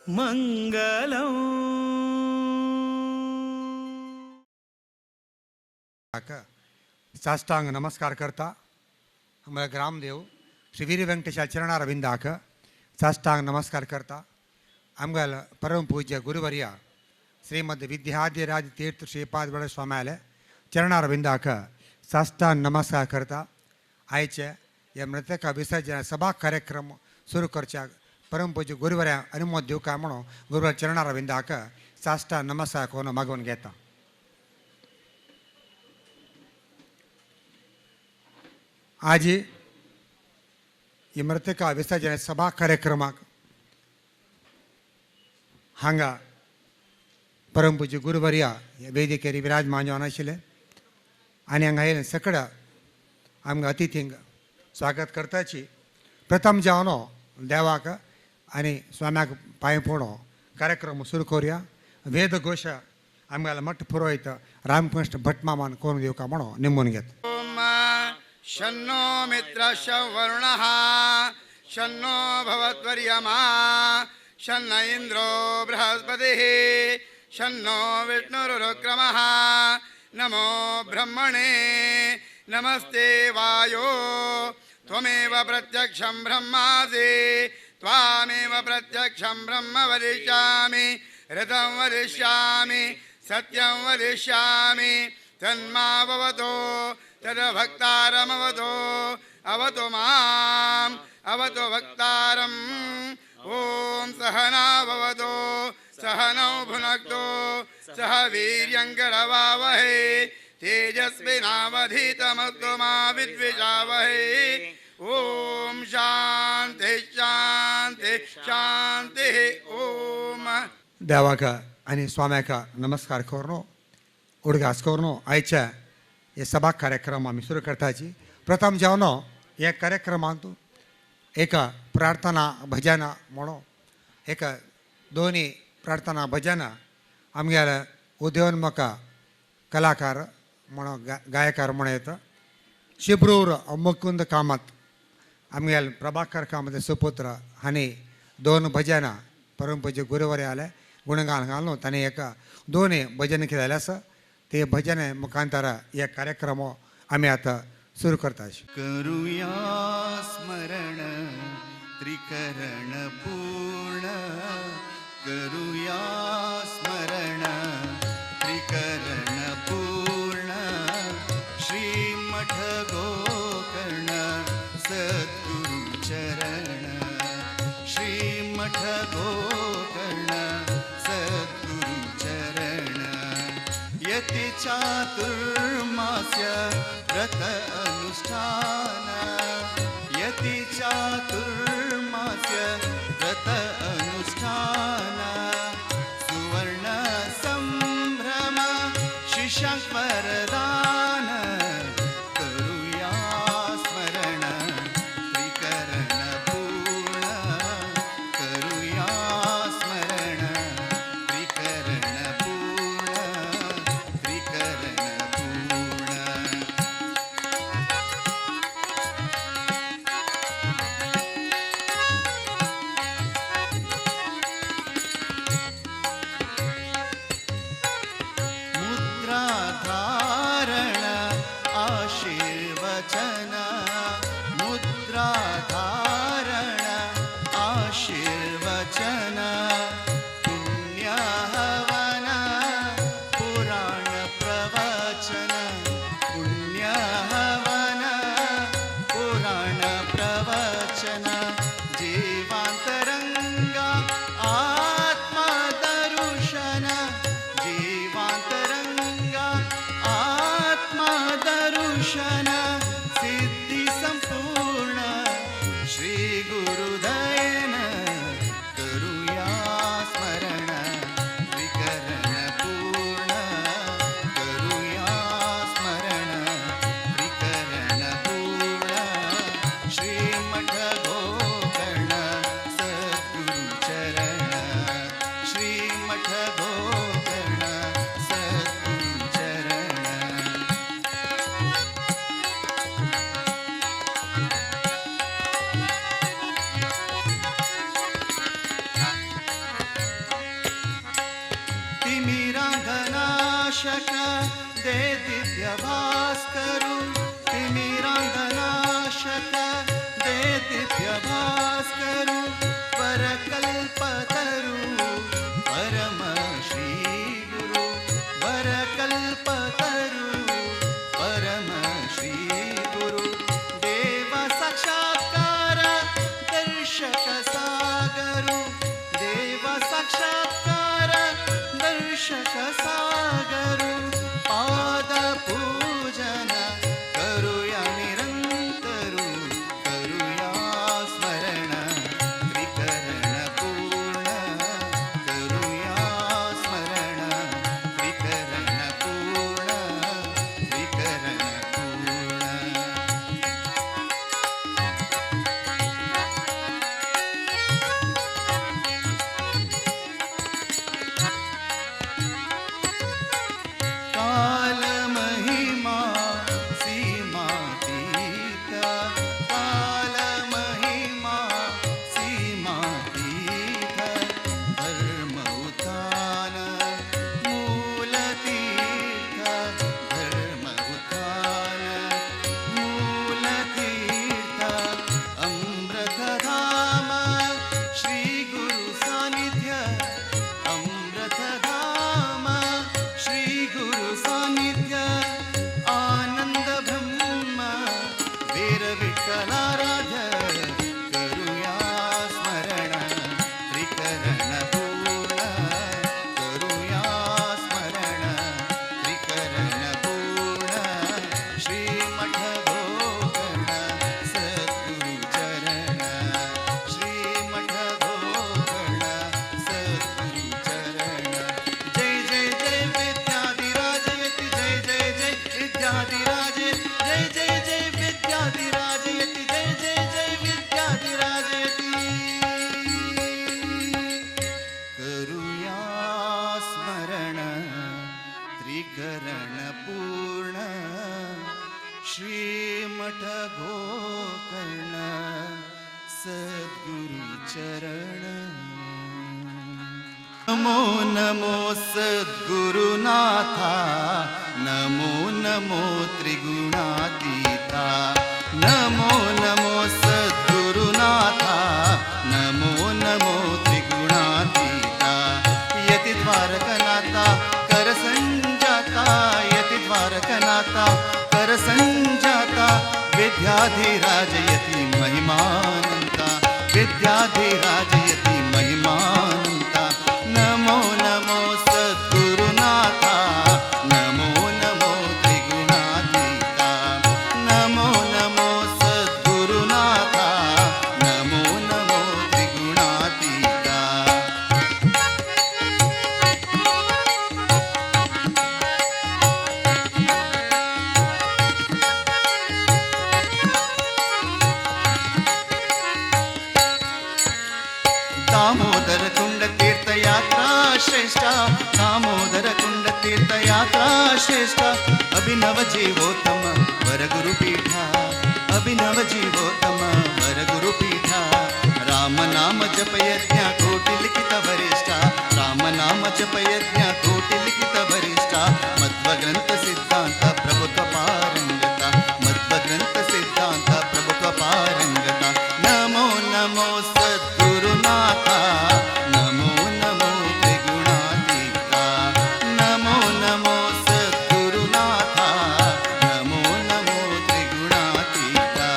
मंगलम. साष्टांग नमस्कार करता हमारा ग्रामदेव श्री वीर वेंकटेश चरणार विंदाक साष्टांग नमस्कार करता आमगल परम पूज्य गुरुवर्य श्रीमद विद्याधिराज तीर्थ श्रीपाद बड़ स्वामी चरणार विंदाक साष्टांग नमस्कार करता आयचे या मृतक विसर्जन सभा कार्यक्रम सुरू करच्या परम पूज्य गुरुवर्य अनुमोद देव का म्हणून गुरुवर चरणार विंदाक साष्टांग नमस्कार करून मागून घेता. आज मृतका विसर्जन सभा कार्यक्रमाक हांगा परम पूज्य गुरुवर्य वेदिकेर विराजमान जावन आशिल्ले आनी हांगा येयले सकड आमकां अतिथींक स्वागत करताची प्रथम जावन देवाक आनी स्वाम्याक पांय पडो कार्यक्रम सुरू करूया. वेद घोश आमगेलो मठ पुरोहित रामकृष्ण भट मामान करून दिवका म्हणून निमून घेता. शन्नो मित्रश्च वरुणः शन्नो भवत्वर्यमा शन्न इन्द्रो बृहस्पतिः शन्नो विष्णुरुक्रमः नमो ब्रह्मणे नमस्ते वायो त्वमेव प्रत्यक्षं ब्रह्मासि त्वामेव प्रत्यक्षं ब्रह्म वदिष्यामि ऋतं वदिष्यामि सत्यं वदिष्यामि तन्माववतो तद्भक्तारमवतो अवतु माम् अवतु भक्तारम्. ॐ सहना भवतु सहनौ भुनक्तु सह वीर्यङ्करवावहै तेजस्विनावधीतमस्तु मा विद्विषावहै. ॐ शान्ति शान्ति शान्तिः. ॐ देवाक आणि स्वाम्याका नमस्कार करून उडगास करून आयच्या हे सभा कार्यक्रम आम्ही सुरू करताची प्रथम जावन हे कार्यक्रमांत एक प्रार्थना भजन म्हणून एक दोन्ही प्रार्थना भजन आमगेले उदयोन्मुख कलाकार म्हणून गायकार म्हणून येता. शिब्रूर मुकुंद कामत आमगेले प्रभाकर कामत सुपुत्र हांणी दोन भजन परमपूज्य गुरुवर्य आले गुणगान घालून ताणें एक दोन भजन केलेले आसा. ते भजन मुखांतर हे कार्यक्रम आम्ही आता सुरू करता. करूया स्मरण त्रिकरण पूर्ण करूया स्मरण त्रिकरण पूर्ण श्रीमठ गोकर्ण सद्गुरु चरण श्रीमठ गोकर्ण सद्गुरु चरण. यति चातुर्मास्य व्रत अनुष्ठान यति चातुर्मास्य व्रत अनुष्ठान सुवर्ण संभ्रम शिशक वरदान करूया स्मरण त्रिकरण पूर्ण करूया स्मरण त्रिकरण पूर्ण त्रिकरण पूर्ण. दे दिव्य भास्करु तिमिरांधनाशक दे दिव्य भास्करु वरकल्पतरु परम श्री गुरु वरकल्पतरु परम श्री गुरु देव साक्षात्कार दर्शक सागरु देव साक्षात्कार दर्शक सागरु पाद पूजन करूया निरंतरु करूया स्मरण त्रिकरण पूर्ण करूया स्मरण त्रिकरण पूर्ण त्रिकरण पूर्ण काल महिमा सीमातीत काल महिमा सीमातीत धर्म उत्थान मूलतीर्थ धर्म उत्थान मूलतीर्थ अमृतधाम श्री गुरु सानिध्य अमृतधाम श्री गुरु सानिध्य आनंद ब्रह्म वीर विठ्ठलाराध्य करूया स्मरण त्रिकरण पूर्ण करूया स्मरण त्रिकरण पूर्ण श्रीमठ गोकर्ण सद्गुरु चरण श्रीमठ गोकर्ण सद्गुरु चरण जय जय जय विद्याधिराज यति जय जय जय विद्याधिराज जय जय जय विद्याधिराज यति जय जय जय विद्याधिराज यति करूया स्मरण त्रिकरण पूर्ण श्रीमठ गोकर्ण सद्गुरु चरण नमो नमो सद्गुरुनाथा नमो नमो त्रिगुणातीता नमो नमो सद्गुरुनाथा नमो नमो त्रिगुणातीता यति द्वारकनाथा कर संजाता यति द्वारकनाथा कर संजाता विद्याधिराज यति महिमानंता विद्याधिराज यति महिमानंता नमो नमो सद्गुरुनाथा नमो नमो त्रिगुणातीता नमो नमो सद्गुरुनाथा नमो नमो त्रिगुणातीता दामोदर कुंड तीर्थयात्रा श्रेष्ठ दामोदर कुंड तीर्थयात्रा श्रेष्ठ अभिनव जीवोत्तम वरगुरुपीठा अभिनव जीवोत्तम वरगुरुपीठा राम नाम जप यज्ञ कोटि लिखित वरिष्ठा राम नाम जप यज्ञ कोटि लिखित वरिष्ठा मध्व ग्रंथ सिद्धांत प्रभुत्व पारंगता मध्व ग्रंथ सिद्धांत प्रभुत्व पारंगता नमो नमो सद्गुरुनाथा नमो नमो त्रिगुणातीता नमो नमो सद्गुरुनाथा नमो नमो त्रिगुणातीता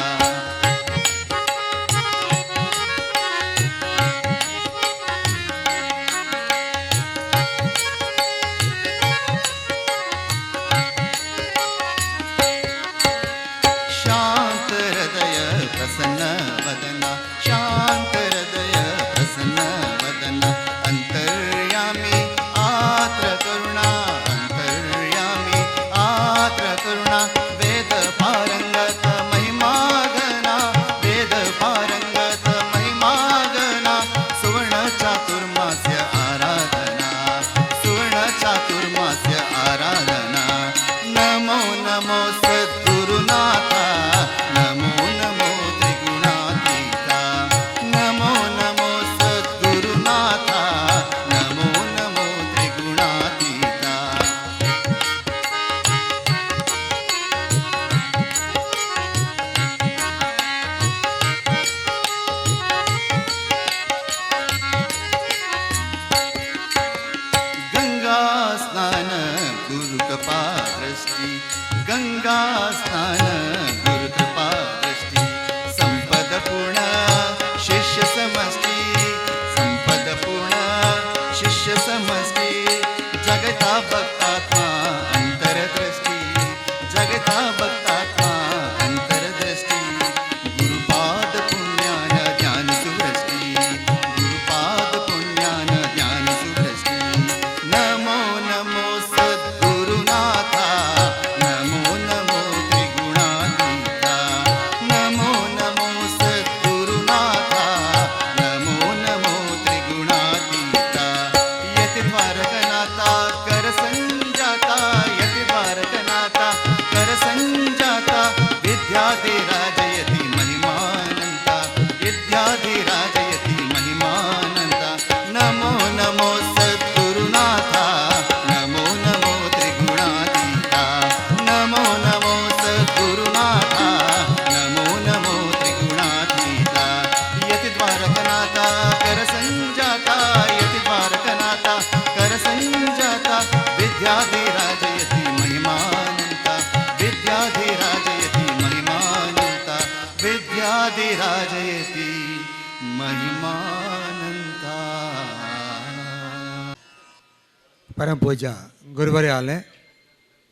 परमपूज्य गुरुवर्याले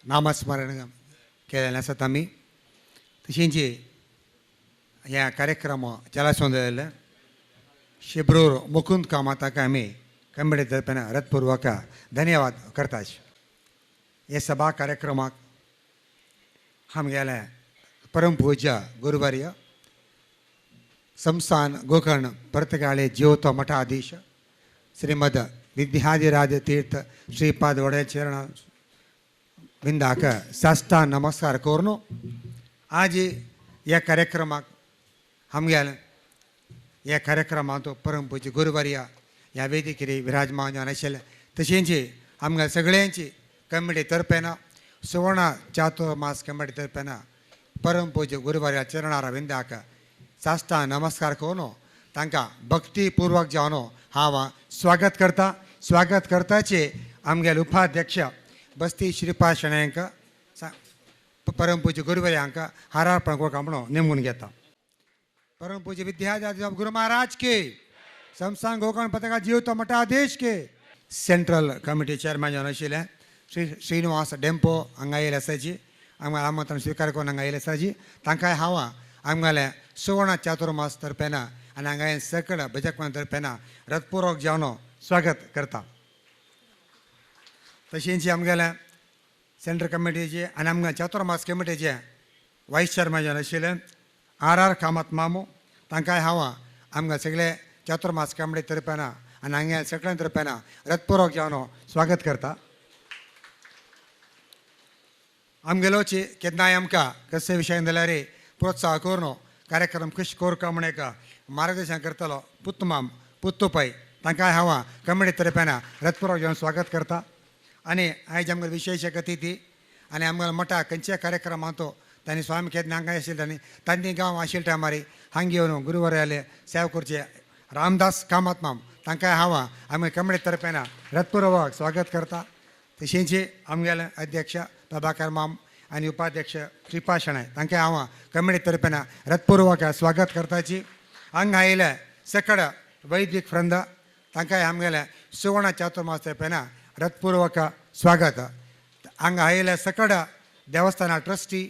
नामस्मरण केलेलें आसा आमी तशेंच ह्या कार्यक्रम चलासून दवरले शिब्रूर मुकुंद कामताक आमी कमिटी तर्फे हृदयपूर्वक धन्यवाद करतात. हे सभा कार्यक्रमाक आमगेले परमपूज्य गुरुवर्य संस्थान गोकर्ण पर्तगाळे ज्योत मठाधीश श्रीमद विद्याधिराज तीर्थ श्रीपाद वडे चरण विंदाक साष्टांग नमस्कार करून आज ह्या कार्यक्रमाक आमगेले ह्या कार्यक्रमांत परमपूज्य गुरुवर्य ह्या वेदिकेर विराजमान जावन आशिल्ले तशेंच आमगे सगळ्यांची कमिटी तर्फेन सुवर्ण चातुर्मास कमिटी तर्फेन परमपूज्य गुरुवर्या चरणारा विंदाक साष्टांग नमस्कार करून तांकां भक्तीपूर्वक जावन हांव स्वागत करता. स्वागत करताचे आमगेले उपाध्यक्ष बस्ती श्रीपाद शेणेंक परमपूज्य गुरुवर्यांक हारार्पण करता म्हणून नेमून घेता. परमपूज्य विद्याधर गुरु महाराज के संस्थान गोकर्ण पताका जीवत मठाधीश के सेंट्रल कमिटी चेअरमॅन जावन आशिल्ले श्री श्रीनिवास डेंपो हांगा येयले आसाची आमकां आमंत्रण स्विकार करून हांगा येयले आसाची तांकांय हांव आमगेले सुवर्ण चातुर्मास तर्फेन आनी हांगा सकल भजकमान तर्फेन हृदयपूर्वक जावन स्वागत करता. तशेंच आमगेले सेंट्रल कमिटीचे आनी आमगे चातुर्मास कमिटीचे वायस चेअरमॅन जावन आशिल्ले आर कामत मामू तांकांय हांव आमगे सगळे चातुर्मास कमिटी तर्फेन आनी हांगा सगळ्यां तर्फेन हृदयपूर्वक जावन स्वागत करता. आमगेलोची केन्नाय आमकां कसले विशयान जाल्यार प्रोत्साह करून कार्यक्रम कशें करता म्हण एक मार्गदर्शन करतलो पुत्तमाम पुत्तूपै तांकांय हांव कमिटी तर्फेन हृदयपूर्वक जावन स्वागत करता. आनी आयज आमगे विशेश अतिथी आनी आमगे मठा खंयच्या कार्यक्रमांत तांणी स्वामी केन्ना हांगा आशिल्ले तांणी गांव आशिल्ल्या टायमार हांगा येवन गुरुवर्याले सेवा करचे रामदास कामत माम तांकांय हांव आमगे कमिटी तर्फेन हृदयपूर्वक स्वागत करता. तशेंच आमगेले अध्यक्ष प्रभाकर माम आनी उपाध्यक्ष श्रीपाद शेणाय तांकांय हांव कमिटी तर्फेन हृदयपूर्वक स्वागत करताची. हांगा आयिल्ले सकड वैदिक वृंद तांकांय आमगेले सुवर्ण चातुर्मास तर्फेन हृदयपूर्वक स्वागत. हांगा आयिल्ले सकड देवस्थाना ट्रस्टी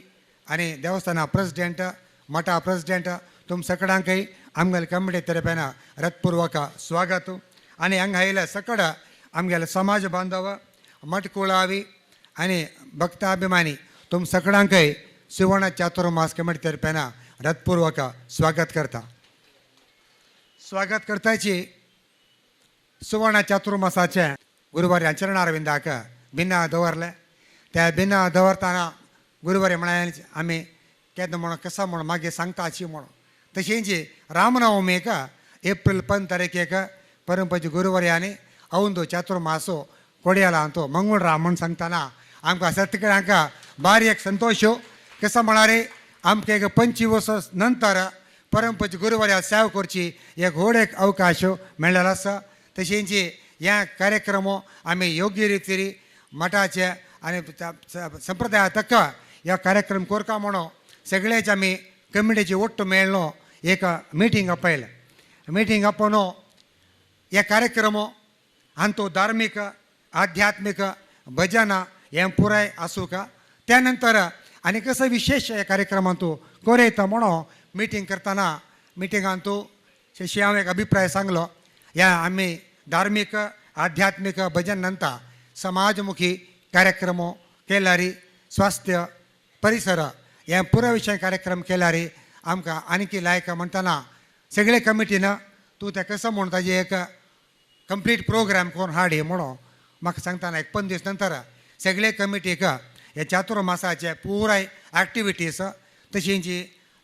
आनी देवस्थाना प्रेसिडेंट मठा प्रेसिडेंट तुम सकडांकय आमगेले कमिटी तर्फेन हृदयपूर्वक स्वागत. आनी हांगा आयिल्ले सकड आमगेले समाज बांधव मठ कुळावी आनी भक्ताभिमानी तुम सकडांकय सुवर्ण चातुर्मास कमिटी तर्फेन हृदयपूर्वक स्वागत करता. स्वागत करताची सुवर्ण चातुर्मासाचे गुरुवर्या चरणार विंदाक भिन्न दवरले. त्या भिन्न दवरतना गुरुवर्य म्हणाले आमी केन्ना म्हणून कसा म्हणून मागीर सांगताची म्हणून. तशेंच रामनवमीक एप्रील 15 तारखेक परमपूज्य गुरुवर्यांनी अवंदो चातुर्मासो कोडयाला तो मंगूळ राम म्हणून सांगतना आमकां सत्यकळ्यांक भारी एक संतोष कसा म्हणारे आमकां एक 25 वर्स नंतर परमपूज्य गुरुवर्या सेवा करची एक व्हड एक अवकाश मेळ्ळेलो आसा. तशेंच ह्या कार्यक्रम आमी योग्य रितीन मठाचे आनी संप्रदाया तक ह्या कार्यक्रम करता म्हणून सगळेच आमी कमिटीचे ओट्ट मेळ्ळो एक मिटींग आपयलें. मिटींग आपोवन हे कार्यक्रम हांतो धार्मीक आध्यात्मिक भजन हें पुराय आसूं का त्या नंतर आनी कसो विशेष ह्या कार्यक्रमांत कोरयता म्हणून मिटींग करतना मिटिंगांत शेशी हांव एक अभिप्राय सांगलो ह्या आमी धार्मीक आध्यात्मिक भजन नंतर समाजमुखी कार्यक्रम केल्यार स्वास्थ्य परिसर हे पुराय विशय कार्यक्रम केल्यार आमकां आनीक लायक म्हणटना सगळे कमिटीन तूं तें कसो म्हूण ताजें एक कंप्लीट प्रोग्राम करून हाड म्हणून म्हाका सांगतना एक 15 दीस नंतर सगळे कमिटीक हे चातुर्मासाचे पुराय एक्टिविटीज तशेंच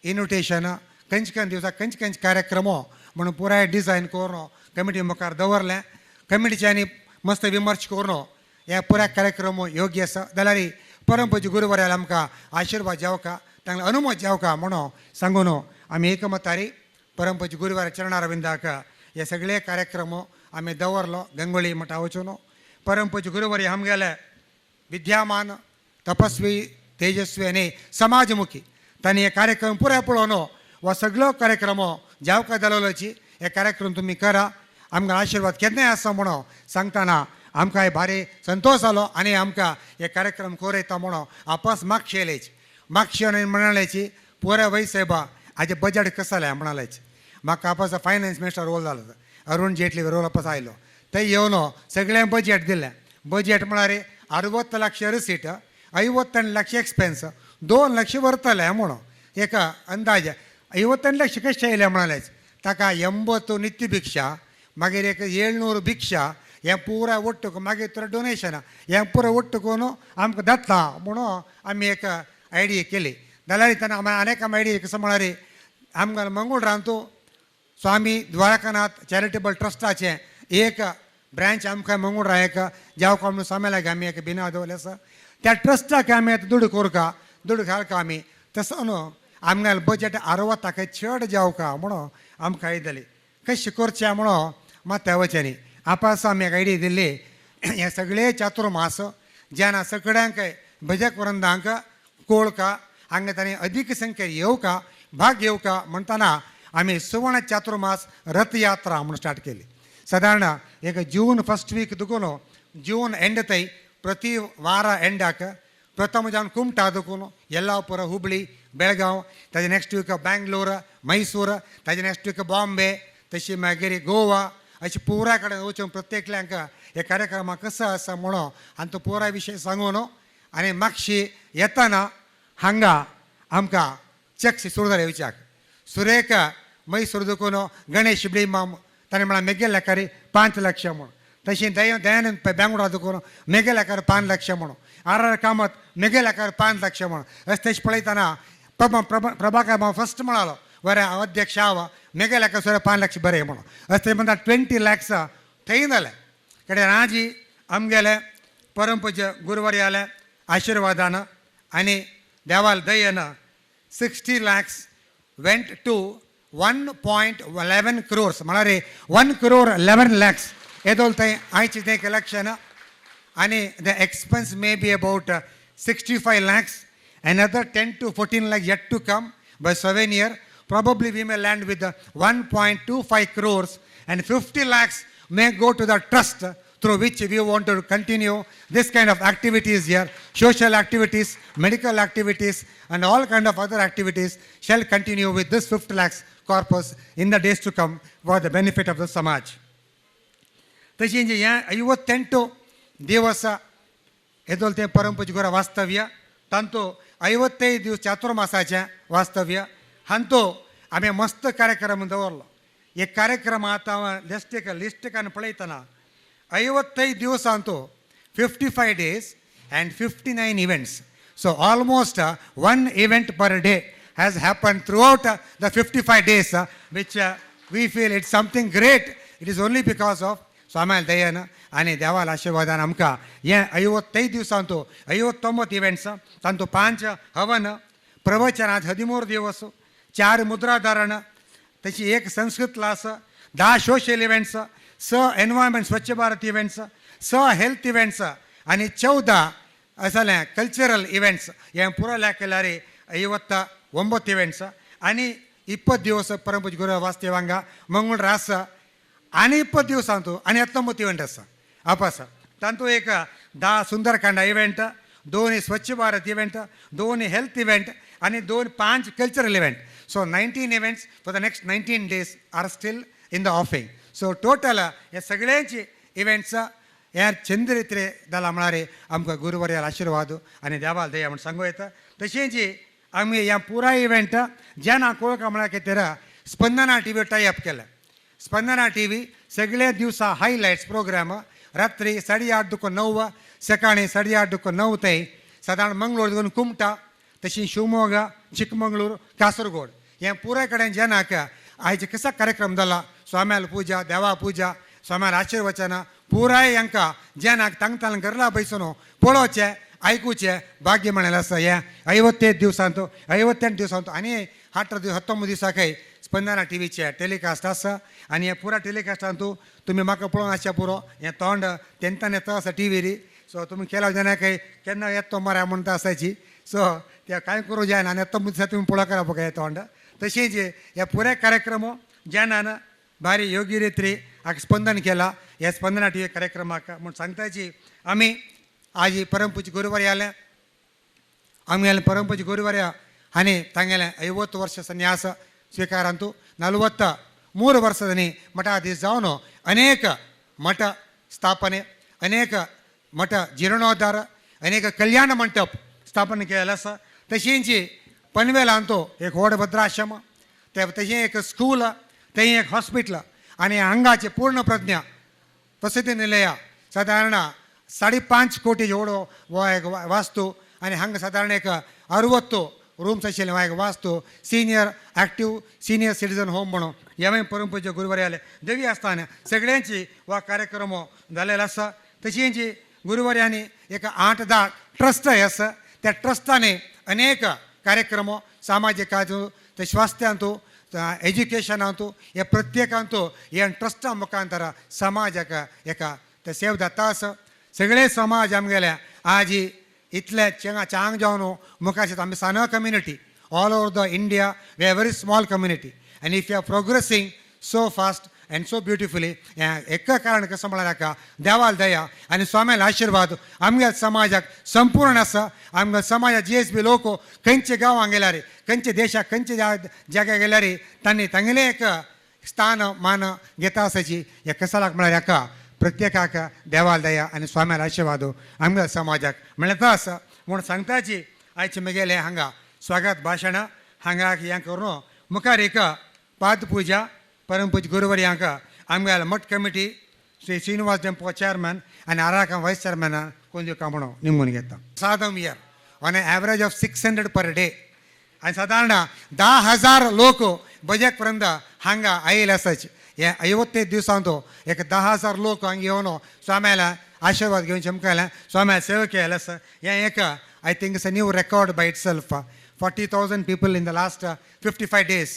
इन्विटेशन खंयचे दिवसाक खंयचे कार्यक्रम म्हणून पुराय डिजायन करून कमिटी मुखार दवरलें. कमिटीच्यांनी मस्त विमर्श करून हे पुराय कार्यक्रम योग्य आसा जाल्यार परमपूज्य गुरुवर्याल आमकां आशिर्वाद जावका तांकां अनुमत जावका म्हणून सांगून आमी एकमतारी परमपूज्य गुरुवर्या चरणार विंदाक हे सगळे कार्यक्रम आमी दवरलो. गंगोळी मठा वचून परमपूज्य गुरुवर्य आमगेले विद्यामान तपस्वी तेजस्वी आनी समाजमुखी तांणी हे कार्यक्रम पुराय पळोवन हो सगळो कार्यक्रम जावका जालोची हे कार्यक्रम तुमी करा आमकां आशिर्वाद केन्नाय आसा म्हणून सांगतना आमकां हे भारी संतोष जालो आनी आमकां हे कार्यक्रम कोरयता म्हणून आपस मागशे येयलेच मागशे म्हणालेची पुरे वय साहेबा हाजे बजेट कसं जालें म्हणालेच म्हाका आपस फायनान्स मिनिस्टर रोल जालो अरुण जेटली रोल आपस आयलो थंय येवन सगळें बजेट दिलें बजेट म्हळ्यार 60 लाख रिसीट 52 लाख एक्सपेन्स 2 लाख व्हरतले म्हणून एक अंदाज 52 लाख कशें येयले म्हणालेच ताका 80 नित्य भिक्षा मागीर एक 700 भिक्षा हें पुराय ಒಟ್ಟು मागीर तर डोनेशन हें पुराय ಒಟ್ಟು कोण आमकां जाता म्हणून आमी एक आयडिया केली जाल्यार तेन्ना आनीक आमी आयडिया कसं म्हळ्यार आमकां मंगळूरांतू स्वामी द्वारकानाथ चॅरिटेबल ट्रस्टाचें एक ब्रांच आमकां मंगळूरा एक जावं म्हणून स्वाम्याक आमी एक बिना दवरलें आसा त्या ट्रस्टाक आमी आतां दुडू कोरका दुडू घालका आमी तसो न्हू आमगे बजेट 60 चड जावका म्हणून आमकां आयदली कशें करचें म्हणून मात त्या वचनी आपास आमी एक आयडिया दिल्ली हे सगळे चातुर्मास जेन्ना सगळ्यांक भजक वृंदांक कोळका हांगा तांणी अधिक संख्येन येवका भाग घेवका म्हणटना आमी सुवर्ण चातुर्मास रथयात्रा म्हणून स्टार्ट केली सादारण एक जून फर्स्ट वीक दुखून जून एंड थंय प्रति वार एंडाक प्रथम जावन कुमटा दुखून येल्लापुर हुबळी बेळगांव ताजे नेक्स्ट वीक बेंगलोर मैसूर ताजे नेक्स्ट वीक बॉम्बे तशी मागीर गोवा अशी पुराय कडेन वचून प्रत्येकल्यांक हे कार्यक्रम कसो आसा म्हणून आनी तो पुराय विशय सांगून आनी मागशी येताना हांगा आमकां चक्स सुरदार येवच्याक सुरेख मैसूर दुखून गणेश बिळीमाम ताणें म्हळ्यार मेगेल लेखारी 5 लाख म्हणून तशी दयानंद बेंगळुरा दुखून मेगेल लेखार 5 लाख म्हणून आर कामत मेगेल लेखार 5 लाख म्हणून अशें तशें पळयतना प्रभाकर फर्स्ट म्हणालो बरें अध्यक्ष हांव मेगेल लेखार सुद्दां 5 लाख बरें म्हणून अशें म्हणटा 20 lakhs थंय जालें कडेन राजी आमगेले परम पूज्य गुरुवर्याले आशिर्वादान आनी देवाल दयेन 60 lakhs went to 1.11 crores म्हळ्यार 1 crore 11 lakhs येदोल थंय आयचें तें कलेक्शन आनी the expense may be about 65 lakhs another 10 to 14 lakhs yet to come by 7 years probably we may land with 1.25 crores and 50 lakhs may go to the trust through which we want to continue this kind of activities here social activities medical activities and all kind of other activities shall continue with this 50 lakhs corpus in the days to come for the benefit of the samaj तशी जे ह्या 58 दिवस येदोल तें परमपूज्य गुरा वास्तव्य तांतू 55 दिवस चातुर्मासाचें वास्तव्य हांतू आमी मस्त कार्यक्रम दवरलो हे कार्यक्रम आतां लिस्ट कान पळयतना 55 दिवसांतू 55 days and 59 events so almost one event per day has happened throughout the 55 days which we feel it's something great it is only because of स्वाम्याल दयेन आनी देवाल आशिर्वादान आमकां हे 55 दिवसांतू 59 इव्हेंट्स तांतू 5 हवन प्रवचनांत 13 दिवस 4 मुद्राधारण तशी 1 Sanskrit class 10 social events 6 environment स्वच्छ Bharat events 6 health events आनी 14 असले cultural events हे पुराय केल्यार 59 इव्हेंट्स आनी 20 दिवस परमपूज्य गुरू वास्तव्यांगा मंगळूर रास आनी 20 दिवसांतू आनी 19 इव्हेंट आसा आपास तांतू एक 10 सुंदरकांड इव्हेंट 2 स्वच्छ भारत इव्हेंट 2 हेल्थ इव्हेंट आनी 5 cultural event so 19 events for the next 19 days are still in the ऑफिंग so total हे सगळ्यांची इव्हेंट्स हे चंद रितीन जाला म्हळ्यार आमकां गुरुवर्याल आशिर्वाद आनी देवाल दया म्हण सांगूं येता तशेंच आमी ह्या पुराय इव्हेंट जेन्ना कळका म्हळ्यार कितें स्पंदना टी व्ही टायअप केलें स्पंदना टी व्ही सगळे दिवसा हायलायट्स प्रोग्राम रात्री 8:30 to 9 सकाळी 8:30 to 9 थंय सादारण मंगळूर देखून कुमटा तशी शिवमोगा चिकमंगळूर कासरगोड हे पुराय कडेन जेन्नाक आयज कसा कार्यक्रम जाला स्वाम्याल पुजा देवा पुजा स्वाम्याल आशिर्वचन पुराय हांकां जेन्नाक तांगतान घरला बैसून पळोवचें आयकुचें भाग्य मेळ्ळेलें आसा हे 51 दिवसांतू 58 दिवसांतू आनी 19 दिसांकय स्पंदना टी व्हीचे टेलिकास्ट आसा आनी हे पुरा टेलिकास्टांतू तुमी म्हाका पळोवंक आसच्या पुरो हें तोंड तेंतान येता आसा टी व्ही सो तुमी केल्या जेन्नाकय केन्ना येतो मरे म्हणटा आसाची सो ते कांय करूं जायना आनी 19 दिसा तुमी पळोवंक करा हे तोंड तशेंच हे पुराय कार्यक्रम जेन्ना भारी योग्य रित्री हाका स्पंदन केला ह्या स्पंदना टी व्ही कार्यक्रमाक म्हूण सांगताची आमी आज परमपूज्य गुरुवर्याले आमगेले परमपूज्य गुरुवर्य हांणी तांगेले 50 वर्ष सन्यास ಸ್ವೀಕಾರಂತು 43 ವರ್ಷದಲ್ಲಿ ಮಠಾಧೀಶ जावन अनेक मठ स्थापने अनेक मठ जीर्णोद्धार अनेक कल्याण मंडप स्थापन केलेलं आसा तशींच पनवेल हांतो एक व्हड भद्राश्रम तशें एक स्कूल थंय एक हॉस्पिटल आनी हांगाचे पूर्ण प्रज्ञा वसती निलय साधारण 5.5 कोटी एवढो हो एक वास्तू आनी हांगा साधारण एक 60 रूम्स आशिल्ले हो एक वास्तू senior active senior citizen home म्हणून ह्या परमपूज्य गुरुवर्याले देवी आसतना सगळ्यांची हो कार्यक्रम जालेलो आसा तशींच गुरुवर्यांनी एक 8-10 ट्रस्ट आसा त्या ट्रस्टांनी अनेक कार्यक्रम सामाजीक हातूंत ते स्वास्थ्यांतू एज्युकेशनांतू हे प्रत्येकांतू ह्या ट्रस्टा मुखांतर समाजाक एका ते सेव जाता आसा सगळे समाज आमगेले आज इतले चांग जावन मुखार आमी सानो community all over the India we are very small community आनी if you are progressing so fast and so beautifully एक कारण कसं म्हळ्यार देवाल दया आनी स्वाम्याल आशिर्वाद आमगे समाजाक संपूर्ण आसा आमगे समाजा GSB लोक खंयचे गांवांक गेल्यार खंयचे देशाक खंयचे जाग्यार गेल्यार तांणी तांगेले एक स्थान मान घेता आसाची हे कसालाक म्हळ्यार हाका प्रत्येकाक देवाल दया आनी स्वाम्याल आशिर्वाद आमगे समाजाक मेळता आसा म्हूण सांगताची आयचे मुगेले हांगा स्वागत भाशण हांगा हें करून मुखार एक पाद पुजा परमपूज्य गुरुवर्यांक आमगेले मठ कमिटी श्री श्रीनिवास डेंपो चेअरमॅन आनी आराका वायस चेअरमॅन कोण दिवका म्हणून निमून घेता सादम year on an average of 600 per day आनी साधारण 10,000 लोक बजेक पर्यंत हांगा आयिल्ले आसाचे हे 51 दिवसांत एक 10,000 लोक हांगा येवन स्वाम्याला आशिर्वाद घेवन चमकले स्वाम्याला सेवा केले आसा हें एक I think it's a new record by itself 40,000 people in the last 55 days.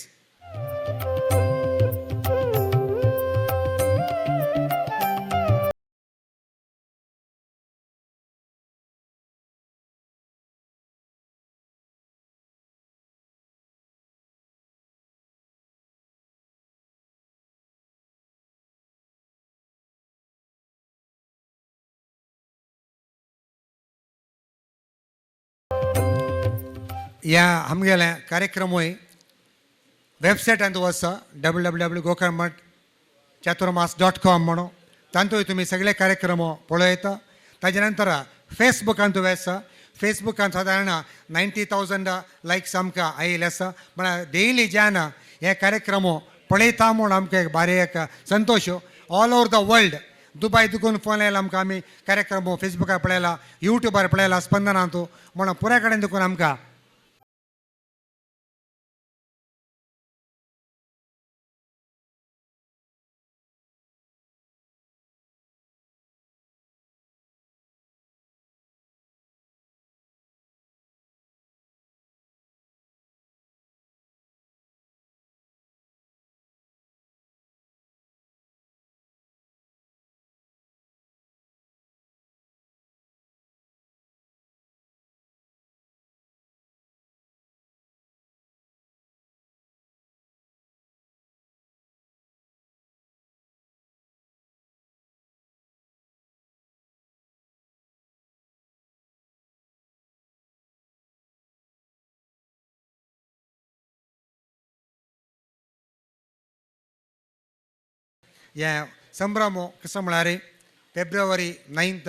ह्या आमगेले कार्यक्रमूय वेबसायटांत वचा www.gokarmat.chaturmas.com म्हणून तांतूय तुमी सगळे कार्यक्रम पळयता ताजे नंतर फेसबुकांत वचा फेसबुकांत साधारण 90,000 लायक्स आमकां आयिल्ले आसा म्हळ्यार डेली जेन हे कार्यक्रम पळयता म्हूण आमकां एक बारी एक Santosh all over the world Dubai दुखून फोन आयला आमकां आमी कार्यक्रम फेसबुकार पळयला युट्यूबार पळयला स्पंदनांतू म्हणून पुराय कडेन देखून आमकां हे संभ्रम कसं म्हळ्यार फेब्रुवारी 9th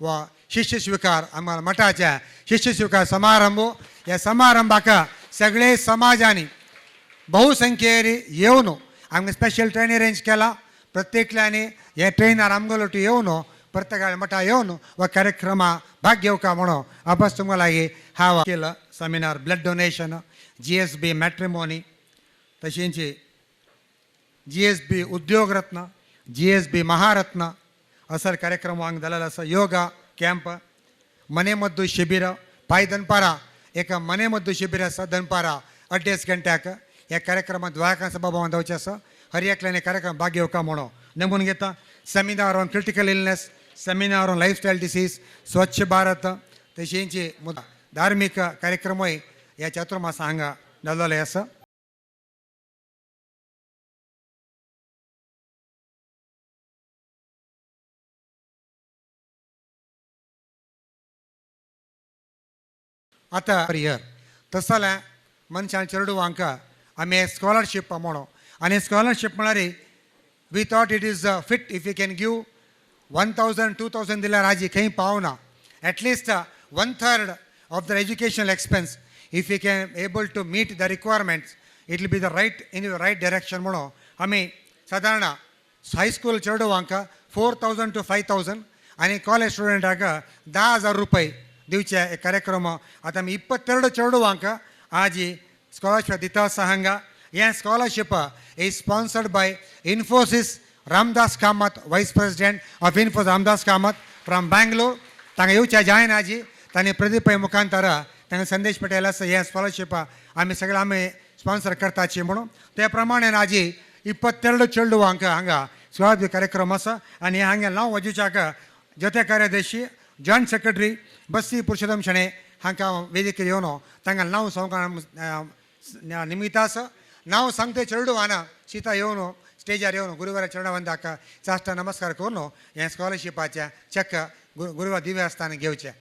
व शिष्य स्वीकार आम्हाला मठाच्या शिष्य स्वीकार समारंभ ह्या समारंभाक सगळे समाजांनी बहुसंख्येन येवन आमकां स्पेशल ट्रेन अरेंज केला प्रत्येकल्यानी हे ट्रेनार आमगेलो येवन प्रत्येका मठा येवन व कार्यक्रमा भाग घेवका म्हणून वापस तुमकां लागीं हांव केलं seminar blood donation GSB matrimony तशेंच GSB उद्योग रत्न GSB महारत्न असर कार्यक्रम हांगा जालेलो आसा योगा कॅम्प मनेमದ್ದು शिबीर पाय दनपारा एक मनेमದ್ದು शिबीर आसा दनपारा 2.5 गंट्याक ह्या कार्यक्रमात द्वारका सभा भवन जावचें आसा हर एकल्याने कार्यक्रम भाग घेवका म्हणून नेमून घेता seminar on critical illness seminar on lifestyle disease स्वच्छ भारत तशेंच धार्मीक कार्यक्रमूय ह्या चातुर्मासा हांगा जाल्ले आसा. आता पर इयर तसं जाल्यार मनशान चेडवांक आमी स्कॉलरशीप म्हणून आनी स्कॉलरशीप म्हळ्यार we thought it is fit if you can give 1000 2000 दिल्यार आजी खंय पावना at least 1/3 of the educational expense if you can able to meet the requirements it will be the right direction म्हणून आमी सादारण हायस्कूल चेडवांक 4000 to 5000 आनी कॉलेज स्टुडंटाक 10,000 रुपये दिवचे एक कार्यक्रम आतां आमी 22 चेडवांक आज स्कॉलरशीप दिता आसा हांगा हें scholarship is sponsored by Infosys Ramdas Kamath vice president of Infosys Ramdas Kamath from Bangalore तांकां येवचे जायना आजी तांणी प्रदीप पै मुखांतर तांकां संदेश पटेल आसा हें स्कॉलरशीप आमी सगळे आमी स्पॉन्सर करताची म्हणून ते प्रमाणे आजी 22 चेडवांक हांगा स्वागत कार्यक्रम आसा आनी हांगा नांव वजुच्याक जते कार्यादर्शी जॉयंट सेक्रेटरी बस्सी पुरुषोत्तम शणे हांकां वेदिकेर येवन तांकां नांव सांगूंक निमित्त आसा नांव सांगते चेडवान सीता येवन स्टेजार येवन गुरुवारा चरणावंदाक साश्ट नमस्कार करून हें स्कॉलरशिपाचें चेक गुरुवार दिव्य आसतना घेवचें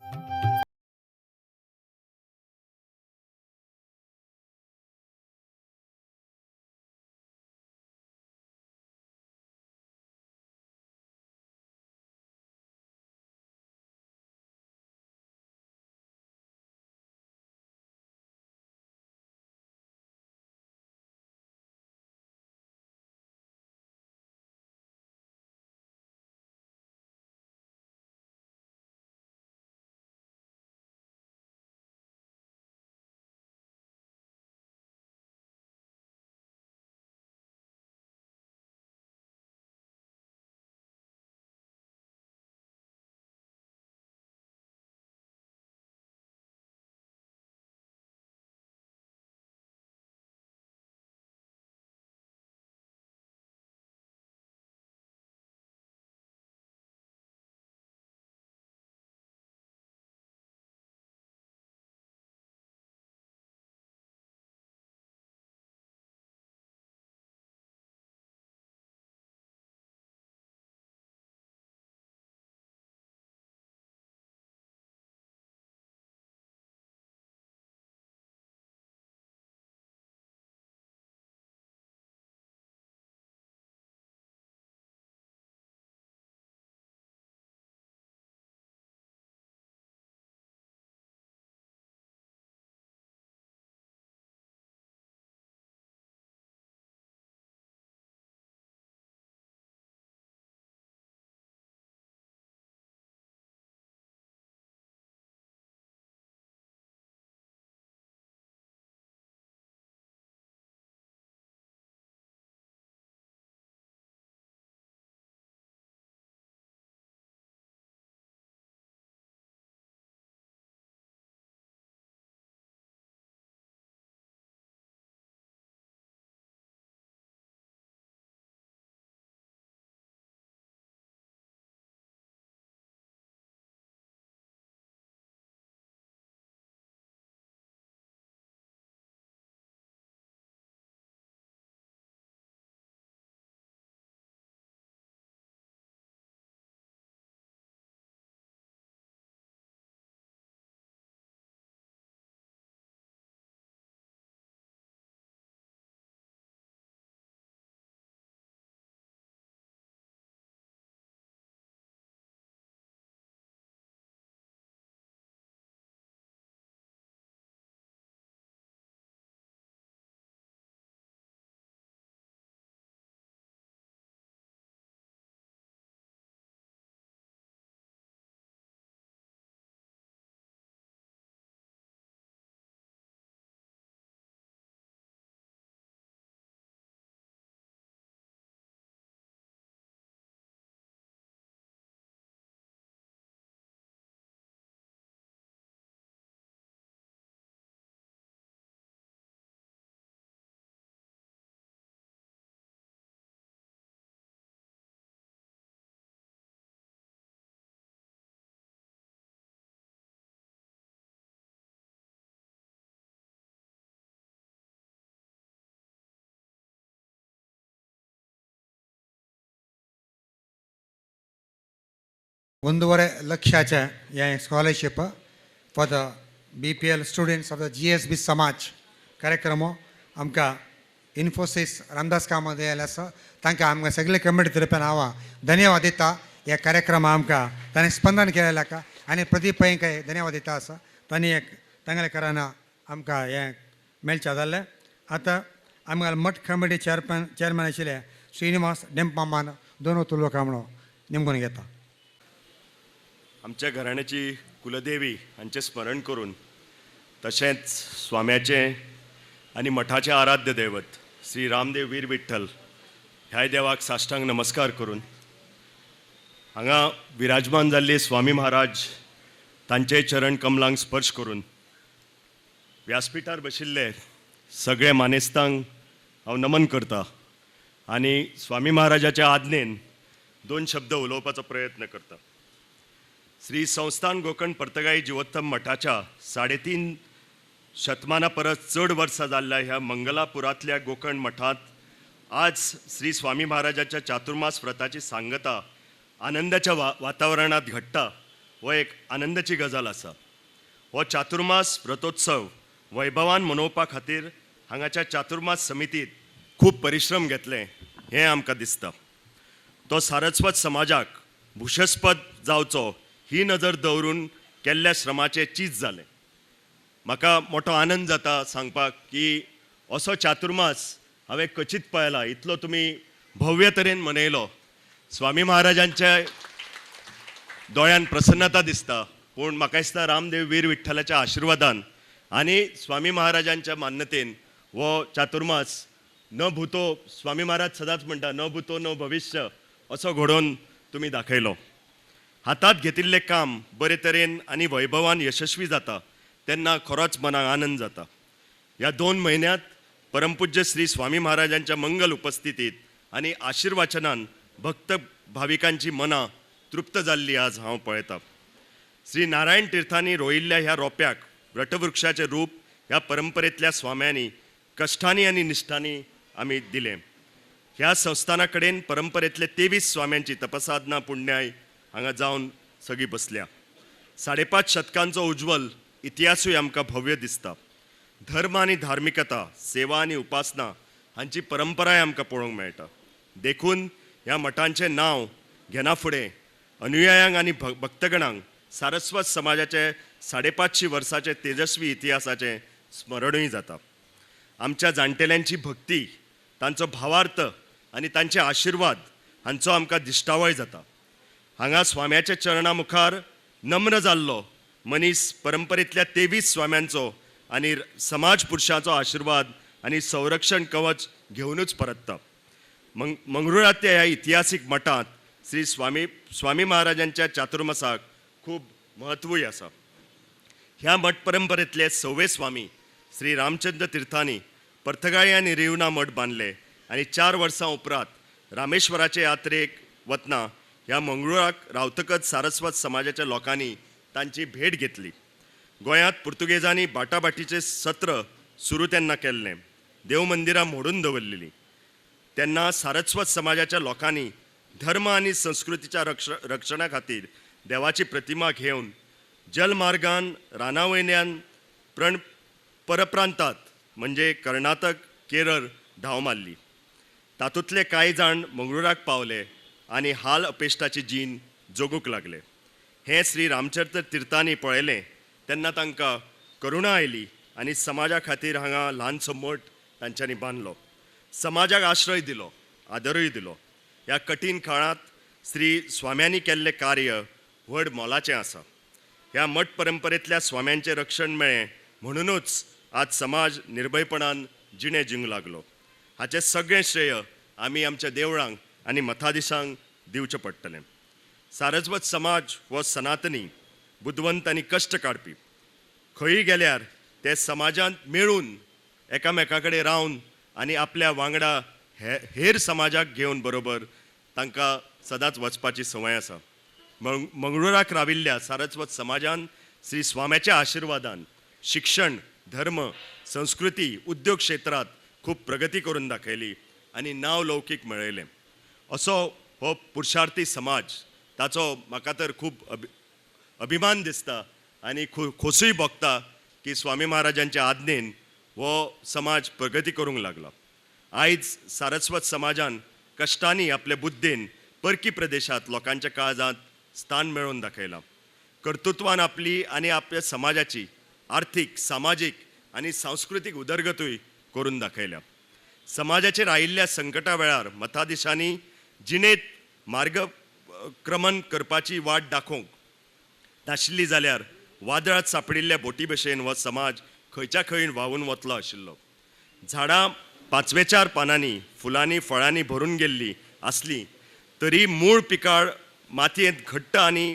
ಒಂದೂವರೆ lakh scholarship for the BPL students of the GSB समाज कार्यक्रम आमकां इन्फोसिस रामदास कामत आयला आसा तांकां आमकां सगळे कमिटी तर्फेन हांव धन्यवाद दिता ह्या कार्यक्रमाक आमकां ताणें स्पंदन केलें हाका आनी प्रदीप पैंकाय धन्यवाद दिता आसा तांणी एक तांगले कराना आमकां हें मेळचें जाल्लें आतां आमकां मठ कमिटी चेअरमॅन आशिल्ले श्रीनिवास डेंपामान दोन उतुलो कामणो निमगून घेता. आमच्या घराण्याची कुलदेवी हांचें स्मरण करून तशेंच स्वाम्याचें आनी मठाचें आराध्य दैवत श्री रामदेव वीर विठ्ठल ह्या देवाक साश्टांग नमस्कार करून हांगा विराजमान जाल्ले स्वामी महाराज तांचे चरण कमलांक स्पर्श करून व्यासपिठार बशिल्ले सगळे मानेस्तांक हांव नमन करता आनी स्वामी महाराजाच्या आज्ञेन दोन शब्द उलोवपाचो प्रयत्न करता. श्री संस्थान गोकर्ण पर्तगाई जिवोत्तम मठाच्या 3.5 शतमाना परस चड वर्सां जाल्ल्या ह्या मंगलापुरांतल्या गोकर्ण मठांत आज श्री स्वामी महाराजाच्या चातुर्मास व्रताची सांगता आनंदाच्या वातावरणात घडटा हो एक आनंदाची गजाल आसा. हो चातुर्मास व्रतोत्सव वैभवान मनोवपा खातीर हांगाच्या चातुर्मास समितीत खूब परिश्रम घेतले हें आमकां दिसता. तो सारस्वत समाजाक भुशस्पद जावचो ही नजर दवरून केल्ल्या श्रमाचें चीज जालें. म्हाका मोठो आनंद जाता सांगपाक की असो चातुर्मास हांवें क्वचित पळयला. इतलो तुमी भव्य तरेन मनयलो. स्वामी महाराजांच्या दोळ्यान प्रसन्नता दिसता पूण म्हाका दिसता रामदेव वीर विठ्ठलाच्या आशिर्वादान आनी स्वामी महाराजांच्या मान्यतेन हो चातुर्मास न भूतो स्वामी महाराज सदांच म्हणटा न भूतो न भविष्य असो घडोवन तुमी दाखयलो. हातांत घेतिल्लें काम बरे तरेन आनी वैभवान यशस्वी जाता तेन्ना खरोच मनाक आनंद जाता. ह्या 2 म्हयन्यांत परमपूज्य श्री स्वामी महाराजांच्या मंगल उपस्थितीत आनी आशिर्वाचनान भक्त भाविकांची मनां तृप्त जाल्ली आज हांव पळयतां. श्री नारायण तीर्थांनी रोयिल्ल्या ह्या रोप्याक वटवृक्षाचें रूप ह्या परंपरेंतल्या स्वाम्यांनी कश्टांनी आनी निश्ठांनी आमी दिलें. ह्या संस्थाना कडेन परंपरेंतले 23 स्वाम्यांची तपसाधना पुण्याय हांगा जावन सगळीं बसल्या. 5.5 शतकांचो उज्वल इतिहासूय आमकां भव्य दिसता. धर्म आनी धार्मिकता सेवा आनी उपासना हांची परंपराय आमकां पळोवंक मेळटा. देखून ह्या मठांचें नांव घेना फुडें अनुयायांक आनी भक्तगणांक सारस्वत समाजाचे 550 वर्साचे तेजस्वी इतिहासाचें स्मरणूय जाता. आमच्या जाणटेल्यांची भक्ती तांचो भावार्थ आनी तांचे आशिर्वाद हांचो आमकां दिश्टावळ जाता. हांगा स्वाम्याच्या चरणा मुखार नम्र जाल्लो मनीस परंपरेंतल्या 23 स्वाम्यांचो आनी समाज पुरुषांचो आशिर्वाद आनी संरक्षण कवच घेवनूच परतता. मंगरुळांतल्या ह्या इतिहासीक मठांत श्री स्वामी महाराजांच्या चातुर्मासाक खूब महत्वूय आसा. ह्या मठ परंपरेंतले 6वे स्वामी श्री रामचंद्र तीर्थांनी पर्तगाळी आनी रिवना मठ बांदले आनी 4 वर्सां उपरांत रामेश्वराचे यात्रेक वतना ह्या मंगरुळाक रावतकच सारस्वत समाजाच्या लोकांनी तांची भेट घेतली. गोंयांत पुर्तुगेजांनी बाटाबाटीचें सत्र सुरू तेन्ना केल्लें. देव मंदिरां मोडून दवरलेलीं. तेन्ना सारस्वत समाजाच्या लोकांनी धर्म आनी संस्कृतीच्या रक्षणा खातीर देवाची प्रतिमा घेवन जलमार्गान रानावयल्यान परप्रांतांत म्हणजे कर्नाटक केरळ धांव मारली. तातूंतले कांय जाण मंगरुळाक पावले आनी हाल अपेश्टाची जीण जगूंक लागले. हें श्री रामचंद्र तीर्थांनी पळयलें तेन्ना तांकां करुणा आयली आनी समाजा खातीर हांगा ल्हानसो मठ तांच्यांनी बांदलो. समाजाक आश्रय दिलो, आदरूय दिलो. ह्या कठीण काळांत श्री स्वाम्यांनी केल्लें कार्य व्हड मोलाचें आसा. ह्या मठ परंपरेंतल्या स्वाम्यांचें रक्षण मेळ्ळें म्हणूनच आज समाज निर्भयपणान जिणे जिवंक लागलो. हाचें सगळें श्रेय आमी आमच्या देवळांक आनी मठाधीशांक दिवचें पडटलें. सारस्वत समाज हो सनातनी बुद्धवंत आनी कश्ट काडपी. खंयी गेल्यार ते समाजांत मेळून एकामेका कडेन रावन आनी आपल्या वांगडा हेर समाजाक घेवन बरोबर तांकां सदांच वचपाची संवय आसा. मंगरुळाक राविल्ल्या सारस्वत समाजान श्री स्वाम्याच्या आशिर्वादान शिक्षण धर्म संस्कृती उद्योग क्षेत्रात खूब प्रगती करून दाखयली आनी नांव लौकीक मेळयलें. असो हो पुरुषार्थी समाज ताचो म्हाका तर खूब अभिमान दिसता आनी खोसूय भोगता की स्वामी महाराजांच्या आज्ञेन हो समाज प्रगती करूंक लागला. आयज सारस्वत समाजान कश्टांनी आपल्या बुद्धीन परकी प्रदेशात लोकांच्या काळजात स्थान मेळोवन दाखयलां. कर्तृत्वान आपली आनी आपल्या समाजाची आर्थीक, सामाजीक आनी सांस्कृतीक उदरगतूय करून दाखयल्या. समाजाचेर आयिल्ल्या संकटा वेळार मताधीशांनी जिणेंत मार्गक्रमण करपाची वाट दाखोवंक नाशिल्ली जाल्यार वादळांत सांपडिल्ल्या बोटी भशेन हो समाज खंयच्या खंय व्हांवून वतलो आशिल्लो. झाडां 5-4 पानांनी, फुलांनी, फळांनी भरून गेल्ली आसली तरी मूळ पिकाळ मातयेंत घट्ट आनी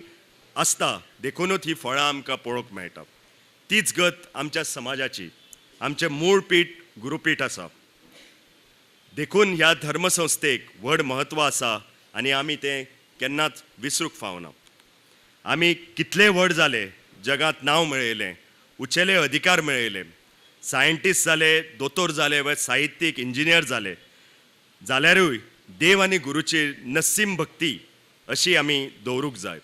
आसता देखूनच ही फळां आमकां पळोवंक मेळटा. तीच गत आमच्या समाजाची. आमचें मूळ पीठ गुरुपीठ आसा. देखून ह्या धर्मसंस्थेक व्हड म्हत्व आसा आनी आमी तें केन्नाच विसरूंक फावना. आमी कितले व्हड जाले, जगात नांव मेळयलें, उचेले अधिकार मेळयले, सायंटिस्ट जाले, दोतोर जाले वा साहित्यीक, इंजिनियर जाले जाल्यारूय देव आनी गुरूची नस्सीम भक्ती अशी आमी दवरूंक जाय.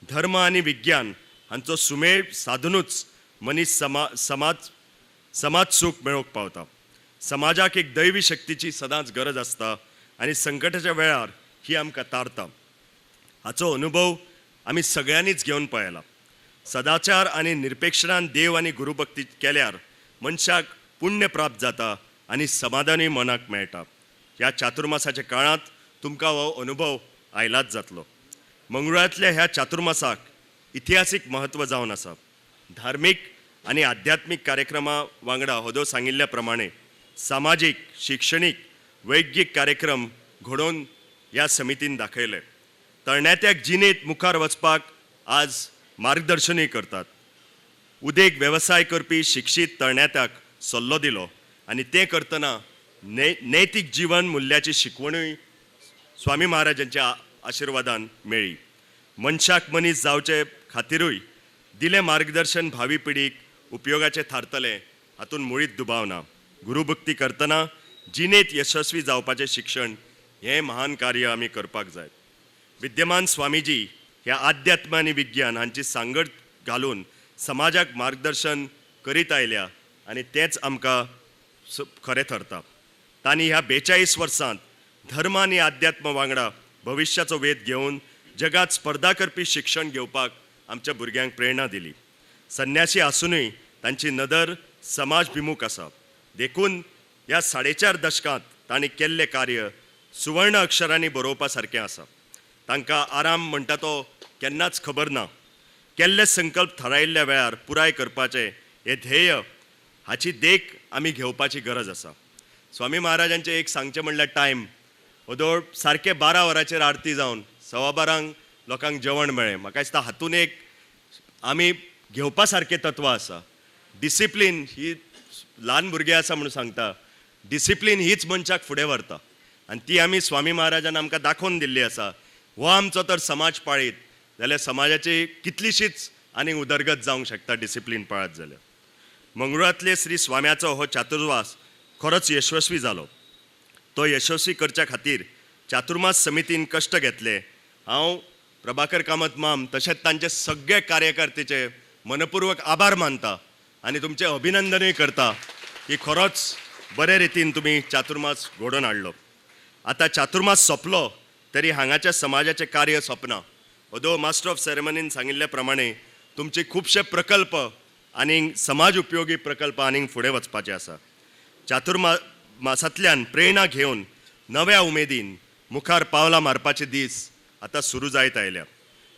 धर्म आनी विज्ञान हांचो सुमेळ साधूनच मनीस समाज सूख मेळोवंक पावता. समाजाक एक दैवी शक्तीची सदांच गरज आसता आनी संकटाच्या वेळार ही आमकां तारता. हाचो अनुभव आमी सगळ्यांनीच घेवन पळयला. सदाचार आनी निरपेक्षणान देव आनी गुरुभक्ती केल्यार मनशाक पुण्य प्राप्त जाता आनी समाधानूय मनाक मेळटा. ह्या चातुर्मासाच्या काळांत तुमकां हो अनुभव आयलाच जातलो. मंगळुरांतल्या ह्या चातुर्मासाक इतिहासीक म्हत्व जावन आसा. धार्मीक आनी आध्यात्मीक कार्यक्रमां वांगडा होदो सांगिल्ल्या प्रमाणे सामाजीक, शिक्षणीक, वैज्ञीक कार्यक्रम घडोवन ह्या समितीन दाखयले. तरणाट्याक जिणेंत मुखार वचपाक आज मार्गदर्शनूय करतात. उदेक वेवसाय करपी शिक्षीत तरणाट्याक सल्लो दिलो आनी तें करतना नैतीक जीवन मुल्याची शिकवणूय स्वामी महाराजांच्या आशिर्वादान मेळ्ळी. मनशाक मनीस जावचे खातीरूय दिलें मार्गदर्शन भावी पिढीक उपयोगाचें थारतलें हातूंत मुळीच दुबाव ना. गुरुभक्ती करतना जिणेंत यशस्वी जावपाचें शिक्षण हें महान कार्य आमी करपाक जाय. विद्यमान स्वामीजी ह्या आध्यात्म आनी विज्ञान हांची सांगड घालून समाजाक मार्गदर्शन करीत आयल्या आनी तेंच आमकां खरें ठरता. तांणी ह्या 42 वर्सांत धर्म आनी आध्यात्म वांगडा भविश्याचो वेध घेवन जगात स्पर्धा करपी शिक्षण घेवपाक आमच्या भुरग्यांक प्रेरणा दिली. संन्यासी आसुनूय तांची नदर समाजभिमूख आसा. देखून ह्या 4.5 दशकांत तांणी केल्लें कार्य सुवर्ण अक्षरांनी बरोवपा सारकें आसा. तांकां आराम म्हणटा तो केन्नाच खबर ना. केल्ले संकल्प थारायिल्ल्या वेळार पुराय करपाचें हें ध्येय हाची देख आमी घेवपाची गरज आसा. स्वामी महाराजांचें एक सांगचें म्हणल्यार टायम ओदोळ सारके 12 वरांचेर आरती जावन 12:15 लोकांक जेवण मेळ्ळें. म्हाका दिसता हातूंत एक आमी घेवपा सारकें तत्व आसा. डिसिप्लीन ही ल्हान भुरगें आसा म्हणून सांगता, डिसिप्लीन हीच मनशाक फुडें व्हरता आनी ती आमी स्वामी महाराजान आमकां दाखोवन दिल्ली आसा. हो आमचो तर समाज पाळीत जाल्यार समाजाची कितलीशीच आनी उदरगत जावंक शकता डिसिप्लीन पाळत जाल्यार. मंगळुरांतले श्री स्वाम्याचो हो चातुर्मास खरोच यशस्वी जालो. तो यशस्वी करच्या खातीर चातुर्मास समितीन कश्ट घेतले. हांव प्रभाकर कामत माम तशेंच तांचे सगळे कार्यकर्त्याचे मनपूर्वक आभार मानता आनी तुमचें अभिनंदनूय करता की खरोच बरे रितीन तुमी चातुर्मास घडोवन हाडलो. आतां चातुर्मास सोंपलो तरी हांगाच्या समाजाचें कार्य सोंपना. ओदो मास्टर ऑफ सेरेमनीन सांगिल्ल्या प्रमाणे तुमचे खुबशे प्रकल्प आनी समाज उपयोगी प्रकल्प आनीक फुडें वचपाचे आसा. चातुर्मासांतल्यान प्रेरणा घेवन नव्या उमेदीन मुखार पावलां मारपाचे दीस आतां सुरू जायत आयल्या.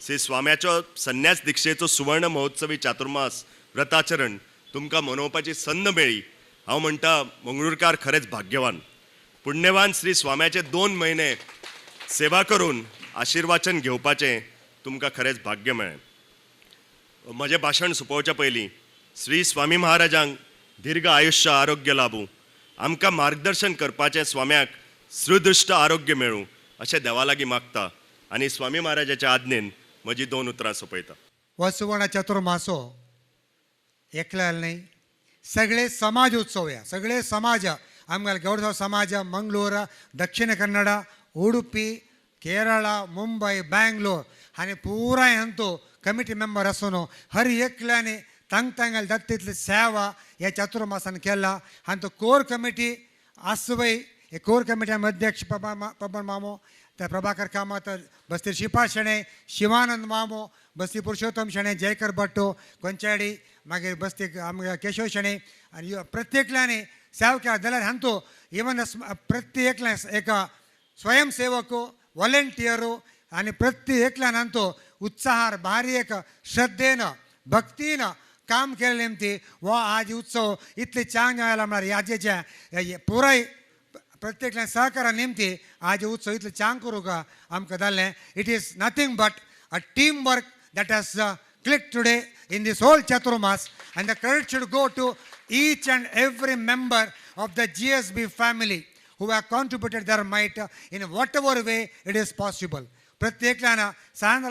श्री स्वाम्याचो संन्यास दिक्षेचो सुवर्ण महोत्सवी चातुर्मास व्रताचरण तुमकां मनोवपाची संद मेळ्ळी. हांव म्हणटा मंगळूरकार खरेंच भाग्यवान. पुण्यवान श्री स्वाम्याचे 2 म्हयने सेवा करून आशिर्वाचन घेवपाचें तुमकां खरेंच भाग्य मेळ्ळें. म्हजें भाशण सोंपोवच्या पयलीं श्री स्वामी महाराजांक दीर्घ आयुश्य आरोग्य लाभूं, आमकां मार्गदर्शन करपाचें स्वाम्याक सुदृश्ट आरोग्य मेळूं अशें देवा लागीं मागता आनी स्वामी महाराजाच्या आज्ञेन म्हजीं 2 उतरां सोंपयता. हो सुवर्ण चातुर्मासो एकल्या न्ही, सगळे समाज उत्सव या. सगळे समाज आमगे गौडसाव समाज मंगळूर, दक्षिण कन्नड, उडुपी, केरळ, मुंबई, ಬ್ಯಾಂಗ್ಳೂರ್ आणि पुराय अंतो कमिटी मेंबर असून हर एकल्याने ತಂಗಲ್ ದತ್ತಿತ್ಲ ಸೇವಾ या चातुर्मासान केला आणि तो कोर कमिटी आसवय हे कोर कमिटी अध्यक्ष पवन मामो त्या प्रभाकर कामत बस्तीर शिपा शेणे शिवानंद मामो बस्ती पुरुषोत्तम शेणे जयकर भट्टो कोंचाडी मागीर बस्ती केशव शेणे आणि प्रत्येकल्याने सेवा केला जाल्यार हांतो इवन प्रत्येकल्या एका स्वयंसेवको वॉलंटियरो आणि प्रत्येकल्यान हांतो उत्साहार भारी एक श्रद्धेन भक्तीन काम केलें ती वो आज उत्सव इतले चांग जायला म्हळ्यार याजेच्या पुराय प्रत्येकल्या सहकारा निमती आज उत्सव इतले चांग करूंक आमकां जाल्लें it is nothing but a team work that has clicked today in this whole Chaturmas, and the credit should go to each and every member of the GSB family who have contributed their might in whatever way it is possible. प्रत्येकल्यानं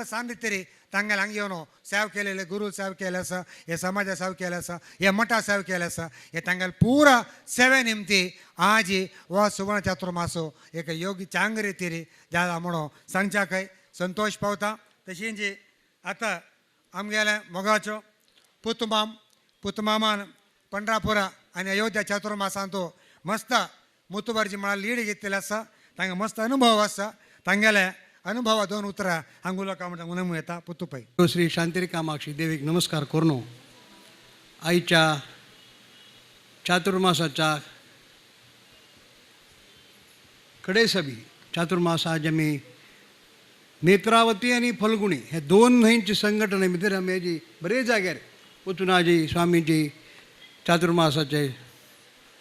सांगितरी तांगेल हांगा येवन save केलेले गुरू save केले आसा हे समाजा save केले आसा हे मठा सेव केले आसा हे तांगेल पुरा सेवे निमती आज हो सुवर्ण चातुर्मासो एक योगी चांग रितीरी जाला म्हणून सांगच्याकय संतोष पावता तशीं जी आतां आमगेले मोगाचो पुतमामान पंढरापुरा आनी अयोध्या चातुर्मासान तो मस्त मुतुबरजी म्हळ्यार लीड घेतलेले आसा तांकां मस्त अनुभव आसा तांगेले अनुभव दोन उतरां हांगा उलोवपाक म्हणटा उनम येता पुतुपै श्री शांतिरी कामाक्षी देवीक नमस्कार करून आईच्या चातुर्मासाच्या कडेसबी चातुर्मास आज आमी नेत्रावती आणि फल्गुणी हे दोन न्हंयची संघटने भितर आमी हेजी बरे जाग्यार वचून आज स्वामीजी चातुर्मासाचे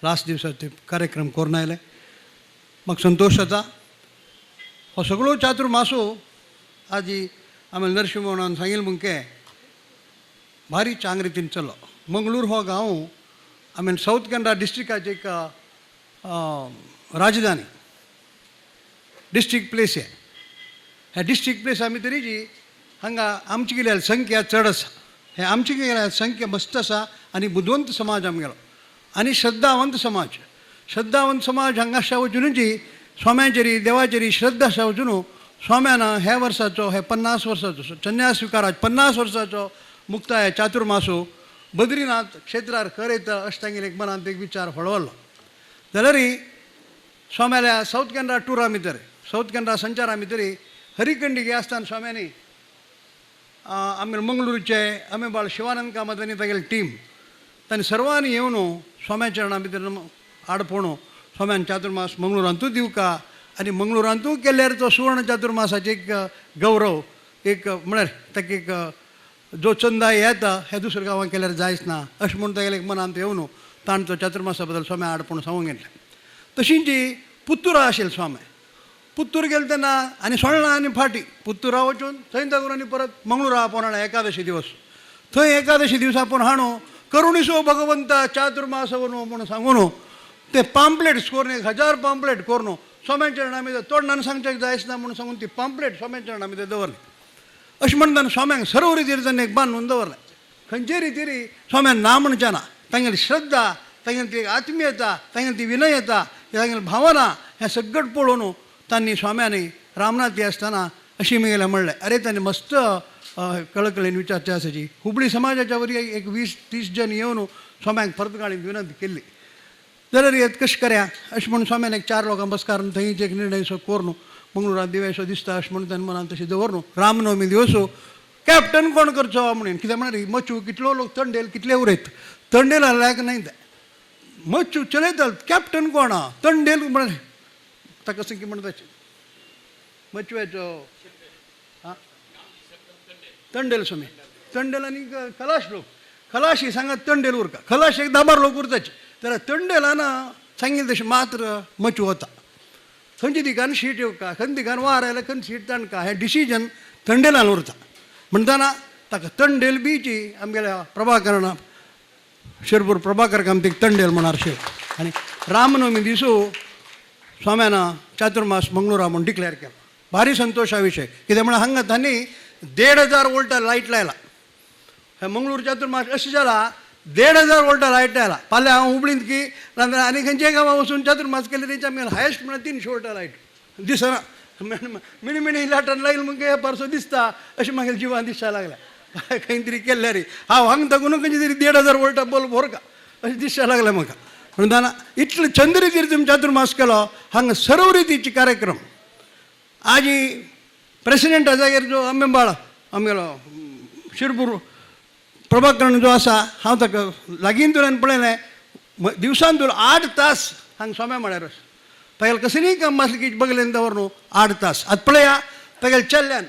लास्ट दिवसाचे कार्यक्रम करून आयले म्हाका संतोश जाता हो सगळो चातुर्मासो आज आमी नरसिंहन सांगिल्ले मुंके भारी चांग रितीन चल्लो मंगळूर हो गांव आमी साऊथ कॅनरा डिस्ट्रिक्टाचे एक राजधानी डिस्ट्रिक्ट प्लेस आहे ह्या डिस्ट्रिक्ट प्लेस आमी तरी जी हांगा आमची गेल्यार संख्या चड आसा हे आमची गेल्यार संख्या मस्त आसा आनी बुदवंत समाज आमगेलो आनी श्रद्धावंत समाज हांगा आसा वचून जी स्वाम्याचेरी देवाचेरी श्रद्धा आसा वचून स्वाम्यान ह्या वर्साचो हे 50 वर्साचो संन्यास स्विकाराच 50 वर्साचो मुक्ताय चातुर्मासो बद्रीनाथ क्षेत्रार करयता अशें तांगेले एक मनांत एक विचार हळवलो जाल्यार स्वाम्याल्या साऊथ कॅनरा टुरा भितर साऊथ कॅनरा संचारा भितर हरिकंडिगे आसतना स्वाम्यांनी आमी मंगळूरचे अमेबाळ शिवानंद कामत आनी तागेली टीम तांणी सर्वांनी येवन स्वाम्या चरणा भितर आडपणो स्वाम्यान चातुर्मास मंगळूरांतूय दिवका आनी मंगळूरांतूय केल्यार तो सुवर्ण चातुर्मासाचे एक गौरव एक म्हळ्यार ताका एक जो चंदा येता हे दुसऱ्या गांवांत केल्यार जायच ना अशें म्हणून तागेले एक मनांत येवन ताणें तो चातुर्मासा बद्दल स्वाम्या आडपण सांगूंक घेतलें तशीं जी पुत्तुरा आशिल्ली स्वाम्या पुत्तूर गेले तेन्ना आनी सोळणा आनी फाटी पुत्तुरा वचून थंय दवरून आनी परत मंगळूरा पोराणा एकादशी दिवस थंय एकादशी दिवसा पूण हाणू करुणीसो भगवंता चातुर्मास म्हणून सांगून ते पाम्पलेट करून 1000 पाम्पलेट करून स्वाम्या चरणा भितर तोंडान सांगचें जायच ना म्हणून सांगून ती पाम्पलेट स्वाम्या चरणा भितर दवरली अशें म्हणटाना स्वाम्यांक सर्व रितीर ताणें एक बांदून दवरलें खंयचे रितीरी स्वाम्यान ना म्हणचें ना तांगेली श्रद्धा तांगेली ती आत्मीयता तांगेली ती विनयता तांगेली भावना हें सगळें पळोवन तांणी स्वाम्यांनी रामनाथ आसतना अशी म्हगेलें म्हणलें अरे तांणी मस्त कळकळेन विचारचें आसा जी हुबळी समाजाच्या वरी एक 20-30 जण येवन स्वाम्यांक परत काळी विनंती केल्ली जाल्यार येत कशें करया अशें म्हणून स्वाम्यान एक 4 लोकां बसकारून थंयच एक निर्णय सो करून मंगळूरांत दिवेसो दिसता अशें म्हणून ताणें मनांत तशें दवरून रामनवमी दिवसो कॅप्टन कोण करचो म्हणून कित्याक म्हळ्यार मच्चू कितलो लोक तंडेल कितले उरयत तंडेल लायक नाही मच्चू चलयता कॅप्टन कोण आहा तंडेल म्हळ्यार ताका संख्या म्हणटाचे मचव्याचो हां तंडेल स्वामी तंडेल आनी खलाश लोक खलाशी सांगात तंडेल उरका खलाश एक 10-12 लोक उरताचे जाल्यार तंडेलान सांगिल्लें तशें मात्र मचू वता खंयच्या दिकान शीट येवका खंय दिकान वार आयल्यार खंय शीट ताणका हें डिसिजन तंडेलान उरता म्हणटना ताका तंडेल बीची आमगेल्या प्रभाकरण शिरपूर प्रभाकर कामतीक तंडेल म्हणार शेव आनी रामनवमी दिसो स्वाम्यान चातुर्मास मंगळूरा म्हणून डिक्लेअर केला भारी संतोशा विशय कित्याक म्हळ्यार हांगा तांणी 1,500 वोल्टा लायट लायला हे मंगळूर चातुर्मास अशें जाला 1,500 वोल्टा लायट लायला फाल्यां हांव हुबळींत की आनी खंयच्याय गांवां वचून चातुर्मास केले तेंच्या आमगेले हायस्ट म्हळ्यार 300 वोल्टा लायट दिसना मिणी लायटान लायली म्हणजे हे परसो दिसता अशें म्हागेल्या जिवान दिसचा लागल्या खंय तरी केल्ल्या रे हांव हांगा तगून खंयची तरी 1,500 वोल्टा बल्ब व्हर का अशें दिसचे लागलें म्हाका म्हणून ताणा इतलो छंद रितीर तुमी चातुर्मास केलो हांगा सर्व रितीचे कार्यक्रम आज प्रेसिडेंटा जाग्यार जो आंबेबाळ आमगेलो शिरपूर प्रभाकरण जो आसा हांव ताका लागींतल्यान पळयलें दिवसांतून 8 तास हांगा सोम्या म्हळ्यार तेगेलें कसलीय काम आसलें की बगलेन दवर न्हू 8 तास आतां पळया तेगेल्या चेल्ल्यान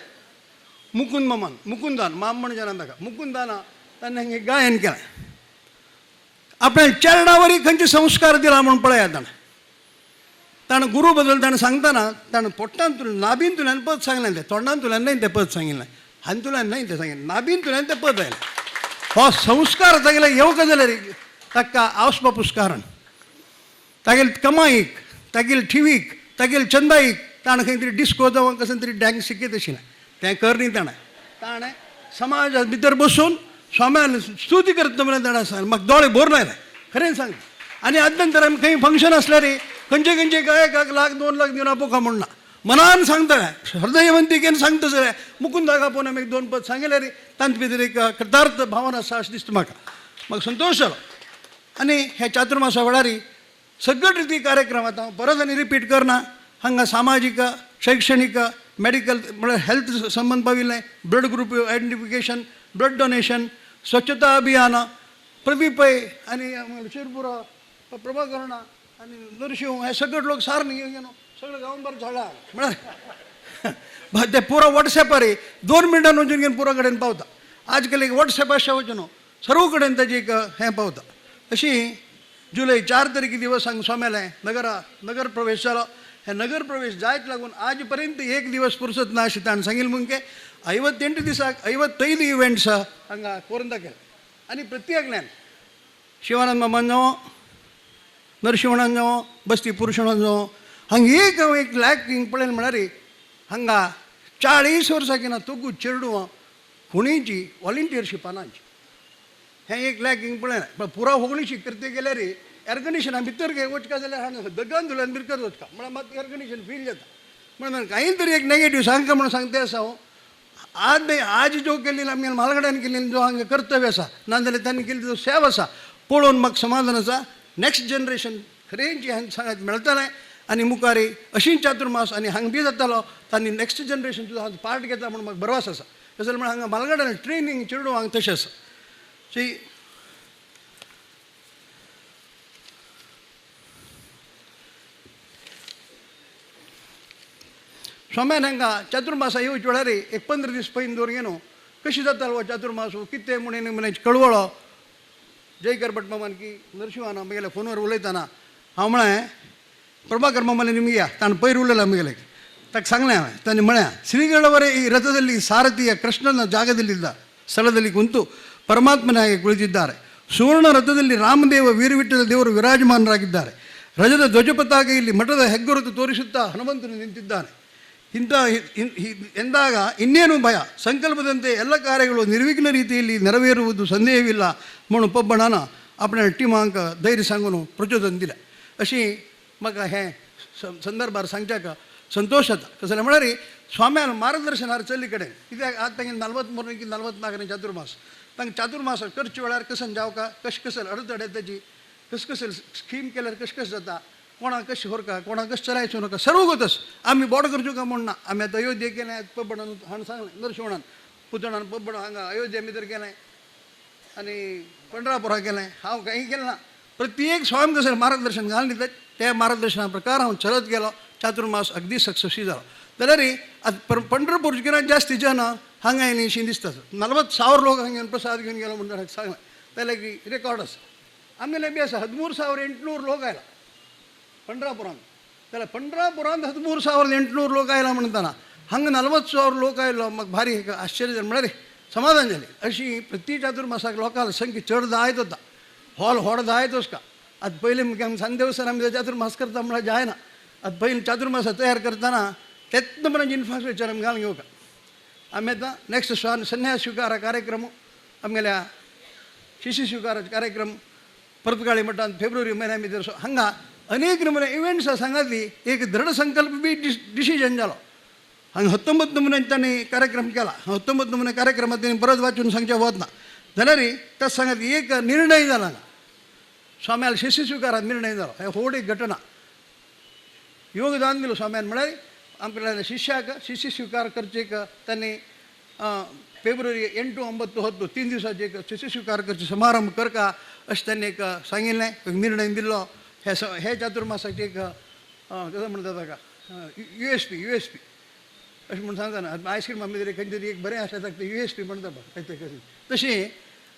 मुकुंदान माम म्हणून जाणा ताका मुकुंदाना ताणें हांगा गायन केलें आपल्या चेरणावरी खंयचे संस्कार दिला म्हणून पळया ताणें गुरू बद्दल ताणें सांगतना ताणें पोट्टांतून नाभींतल्यान पद सांगलें तें तोंडांतल्यान न्हय तें पद सांगिल्लें हांतुल्यान न्हय तें सांगिल्लें नाभींतल्यान तें पद आयलें हो संस्कार तागेले येवंक जाल्यार ताका आवसपापुस्कारान तागेले कमाईक तागेले टिवीक तागेले चंदाईक ताणें खंय तरी डिस्को जावं कसं तरी डॅन्स शिकयत अशिल्लें तें कर न्ही ताणें समाजा भितर बसून स्वाम्यान स्तुती करता म्हणून ताणें सांगलें म्हाका दोळे भर लायले खरें सांग आनी आद नंतर आमी खंय फंक्शन आसल्यार खंयचे खंयचे गायकाक 1,00,000 2 लाख दिवन आपोवका म्हणना मनान सांगता हृदयवंतीकेन सांगता जाल्यार मुकुंदाक आपोवन आमी 2 पद सांगल्यार तांचे भितर एक कृतार्थ भावना आसा अशें दिसता म्हाका संतोश जालो आनी हे चातुर्मासा वेळारी सगळे रिती कार्यक्रम आतां परत आनी रिपीट करना हांगा सामाजीक शैक्षणीक मेडिकल म्हळ्यार हेल्थ संबंद पाविल्लें blood group identification blood donation स्वच्छता अभियान प्रदीपय आनी शिरपूर प्रभाकरणा आनी नरशिंव हे सगळे लोक सार न्ही न्हू सगळे गांवभर झाडां म्हळ्यार ते पुरो वॉट्सॅपार 2 मिनटान वचून घेवन पुरो कडेन पावता आज काल एक वॉट्सॅप अशें वचून सर्व कडेन ताजें एक हें पावता अशी जुलय 4 तारीख दिवस हांगा सोमेलें नगर प्रवेश जालो हे नगर प्रवेश जायत लागून आज पर्यंत एक दिवस फुरसत ना अशें ताणें सांगिल्लें म्हणून 58 दिसाक 55 इव्हेंट्स हांगा करून दाखयले आनी प्रत्येकल्यान शिवानंद मामान जावं नरशिंवणान जावं बस्ती पुरुशणान जावं हांगा एक लायक पळयलें म्हळ्यार हांगा 40 वर्सां किंवा तोगू चेडूं कोणीची वॉलिंटियरशिपानाची हें एक लायक पळयलें पण पुरा होगणीशी करते गेल्यार एर कंडिशना भितर वचका जाल्यार हांगा दगान धुल्यान भितर वचका म्हळ्यार मात एर कंडिशन फील जाता म्हणून कांय तरी एक नेगेटीव सांगता म्हणून सांगता आसा हांव आज जो केल्ली आमी म्हालगड्यान केल्ली जो हांगा कर्तव्य आसा नाजाल्यार तांणी केल्ली जो सेवा आसा पळोवन म्हाका समाधान आसा नेक्स्ट जनरेशन खरेंची हांगा सांगत मेळटलें आनी मुखार अशीं चातुर्मास आनी हांगा बी जातालो तांणी नेक्स्ट जनरेशन सुद्दां हांगा पार्ट घेतला म्हणून म्हाका बरो आसा कसं म्हळ्यार हांगा म्हालगड्यान ट्रेनींग चेडूं हांगा तशें आसा स्वाम्यान हांगा चातुर्मासा येवचे वेळार एक 15 दीस पयलीं दवर घेवन कशी जातालो हो चातुर्मास कितें म्हणून मनाची कळवळो जयकर भट मामान की नरशिंवान आमगेल्या फोनवर उलयतना हांव म्हळें प्रभाकर मामाले निमगे या ताणें पयर उलयला आमगेले ताका सांगलें हांवें ताणें म्हळ्यां ಶ್ರೀಗಳವರೇ ಈ ರಥದಲ್ಲಿ ಸಾರಥಿಯ ಕೃಷ್ಣನ ಜಾಗದಲ್ಲಿದ್ದ ಸ್ಥಳದಲ್ಲಿ ಕುಂತು ಪರಮಾತ್ಮನಾಗಿ ಕುಳಿತಿದ್ದಾರೆ ಸುವರ್ಣ ರಥದಲ್ಲಿ ರಾಮದೇವ ವೀರವಿಠಲ ದೇವರು ವಿರಾಜಮಾನರಾಗಿದ್ದಾರೆ ರಜದ ಧ್ವಜಪತಾಕೆಯಲ್ಲಿ ಮಠದ ಹೆಗ್ಗುರುತು ತೋರಿಸುತ್ತಾ ಹನುಮಂತನು ನಿಂತಿದ್ದಾನೆ ಎಂದಾಗ ಇನ್ನೇನು ಭಯ ಸಂಕಲ್ಪದಂತೆ ಎಲ್ಲ ಕಾರ್ಯಗಳು ನಿರ್ವಿಘ್ನ ರೀತಿಯಲ್ಲಿ ನೆರವೇರುವುದು ಸಂದೇಹವಿಲ್ಲ म्हणून पब्बणान आपल्या टिमांक धैर्य सांगून प्रचोदन दिलें अशी म्हाका हें संदर्भार सांगच्याक संतोश जाता कसं जालें म्हळ्यार स्वाम्यान मार्गदर्शनार चल्ले कडेन कित्याक आतां तांगे 43 की 44 चातुर्मास तांकां चातुर्मास करचे वेळार कसन जावका कशें अडथळे ताची कशें स्कीम केल्यार कशें जाता कोणाक कशें व्हरका कोणाक कशें चलायचो नाका सर्व गतस आमी बोड करच्यो काय म्हणना आमी आतां अयोध्ये केलें पब्बणान हांवें सांगलें नरशिंवणान पुतणान पब्बण हांगा अयोध्ये भितर केलें आनी पंढरापुरा केलें हांव कांय केलें ना प्रत्येक स्वामी कसं मार्गदर्शन घालून दितात त्या मार्गदर्शना प्रकार हांव चलत गेलो चातुर्मास अगदी सक्सेसफूल जालो जाल्यार आतां पंढरपूरच्यान जास्ती जन हांगा येयलीं अशीं दिसता 40,000 लोक हांगा प्रसाद घेवन गेलो म्हणून सांगलें जाल्यार की रेकॉर्ड आसा आमगेले बी आसा 13,800 लोक आयला पंढरापुरांत जाल्यार पंढरापुरांत 13,800 लोक आयला म्हणटाना हांगा 40,000 लोक आयलो म्हाका भारी आश्चर्य जालें म्हळ्यार समाधान जालें अशी प्रति चातुर्मासाक लोकांक संख्या चड जायत वता हॉल व्हड जायत वचका आतां पयलीं आमी संदेवसान आमी चातुर्मास करता म्हळ्यार जायना आतां पयलीं चातुर्मासा तयार करतना तेन्ना म्हणांचे इन्फ्रास्ट्रक्चर आमी घालून घेवका आमी आतां नेक्स्ट संन्यास स्विकारा कार्यक्रम आमगेल्या शिशी स्विकाराचे कार्यक्रम परतगाळी मठांत फेब्रुवारी म्हयन्या भितर हांगा अनेक नमुने इव्हेंट्स सांगातली एक दृढ संकल्प बी डिसिजन जालो हांगा 19 नमुन्यान त्यांनी कार्यक्रम केला. 19 नमुन्या कार्यक्रमात त्यांनी परत वाचून सांगच्या होत ना जाल्यार तस सांगत एक निर्णय जाला स्वाम्याला शिष्य स्विकारात निर्णय झाला. हे व्हड एक घटना योगदान दिलं स्वाम्यान म्हळ्यार आपल्याला शिष्याक शिष्य स्वीकार करचेक त्यांनी फेब्रुवारी 8, 9, 10 3 दिवसाचे एक शिष्य स्वीकार करचे समारंभ करका अशें त्यांनी एक सांगिल्लें. एक निर्णय दिल्लो. हे चातुर्मासाचे एक कसं म्हणटा ताका USP अशें म्हणून सांगता ना आयस्क्रीम आमी तरी खंय तरी एक बरें आसा ताका USP म्हणटा पळय तशें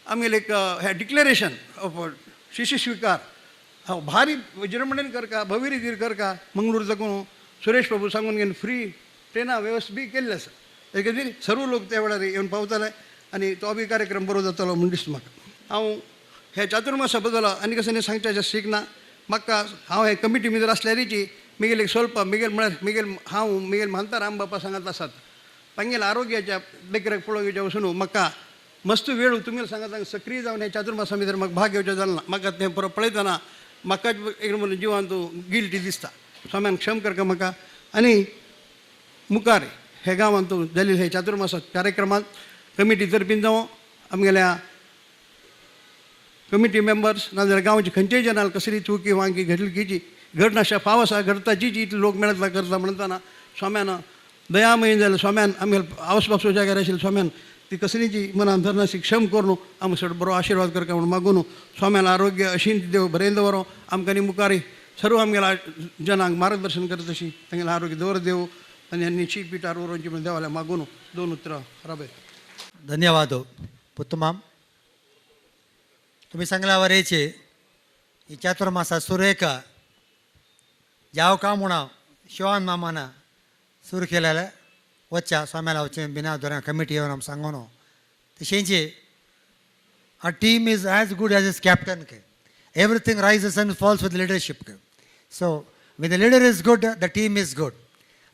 आमगेलें एक हे डिक्लेरेशन ऑफ शिष्य स्वीकार हांव भारी विजृंभणेन करता भव्य रितीन करता. मंगळूर साकून सुरेश प्रभू सांगून घेवन फ्री ट्रेना वेवस्था बी केल्ली आसा. ते खातीर सर्व लोक त्या वेळार येवन पावताले आनी तो बी कार्यक्रम बरो जातालो म्हूण दिसता म्हाका. हांव हे चातुर्मासा बद्दल आनी कसं सांगचें शिकना. म्हाका हांव हे कमिटी भितर आसल्यारीची मिगेल एक स्वल्प मिगेल म्हळ्यार मिगेल मानता राम बापा सांगत आसात तांगेल आरोग्याच्या देखरेख पळोवच्या वचून म्हाका मस्त वेळ तुमी सांगता सक्रीय जावन हे चातुर्मासा भितर म्हाका भाग घेवचें जालें ना. म्हाका तें पळयतना म्हाकाच एक म्हणून जिवान तूं गिल्टी दिसता. स्वाम्यान क्षम करता म्हाका. आनी मुखार हे गांवांत तूं जाल्ले हे चातुर्मासा कार्यक्रमांत कमिटी तर्फीन जावं आमगेल्या कमिटी मेंबर्स नाजाल्यार गांवचे खंयचेय जनाल कसली चुकी वांकी घडलकीची घडनाशा फाव आसा घडताची जी लोक मेळटला करता म्हणटाना स्वाम्यान दयामयीन जालें. स्वाम्यान आमगेले आवसपासो जाग्यार आशिल्ले स्वाम्यान ती कसलीची मनान धरनासी क्षम करून आमकां बरो आशिर्वाद करता म्हणून मागून स्वाम्यान आरोग्य अशींच देव बरें दवरो आमकां आनी मुखारी सर्व आमगेल्या जनांक मार्गदर्शन करता तशी तांगेलें आरोग्य दवर देव आनी आनी शी पिठार उरोवची म्हणून देवाल्या मागून 2 उतरां राबय. ಧನ್ಯವಾದ ಪುತ್ತಮಾಮ್. तुम्ही सांगल्यावरेचे ही चातुर्मासा सुरेख जाव का म्हणा शिवान मामाना सुरू केलेलं वच्चा स्वाम्याला वच्चे बिना दोऱ्या कमिटी येवन आमी सांगून तशेंचे a team is as good as its captain. Everything rises and falls with leadership. So when the leader is good, the team is good.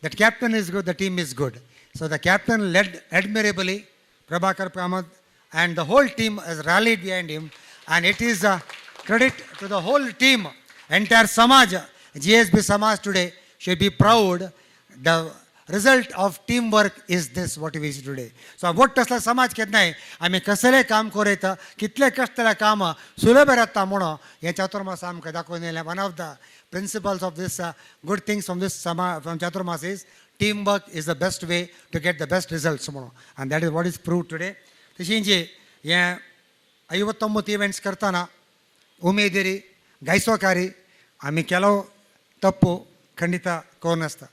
The captain is good, the team is good. So the captain led admirably, Prabhakar Pramad, and the whole team has rallied behind him. And it is a credit to the whole team, entire Samaj, GSB Samaj today should be proud. The result of teamwork is this, what we see today. So what असला समाज केत नाही आम्ही कसले काम करीत कितले कष्टले काम सुलभ राहता म्हणून हे चातुर्मास आमकां दाखोवन येयलें. One of the principles of this good things from Chaturmas is team work is the best way to get the best results म्हणून. And that is what is proved today. तशें जे हे 59 इव्हेंट्स करतना उमेदीरी गायसोकारी आमी केलो तप्पू खंडित कोनासता.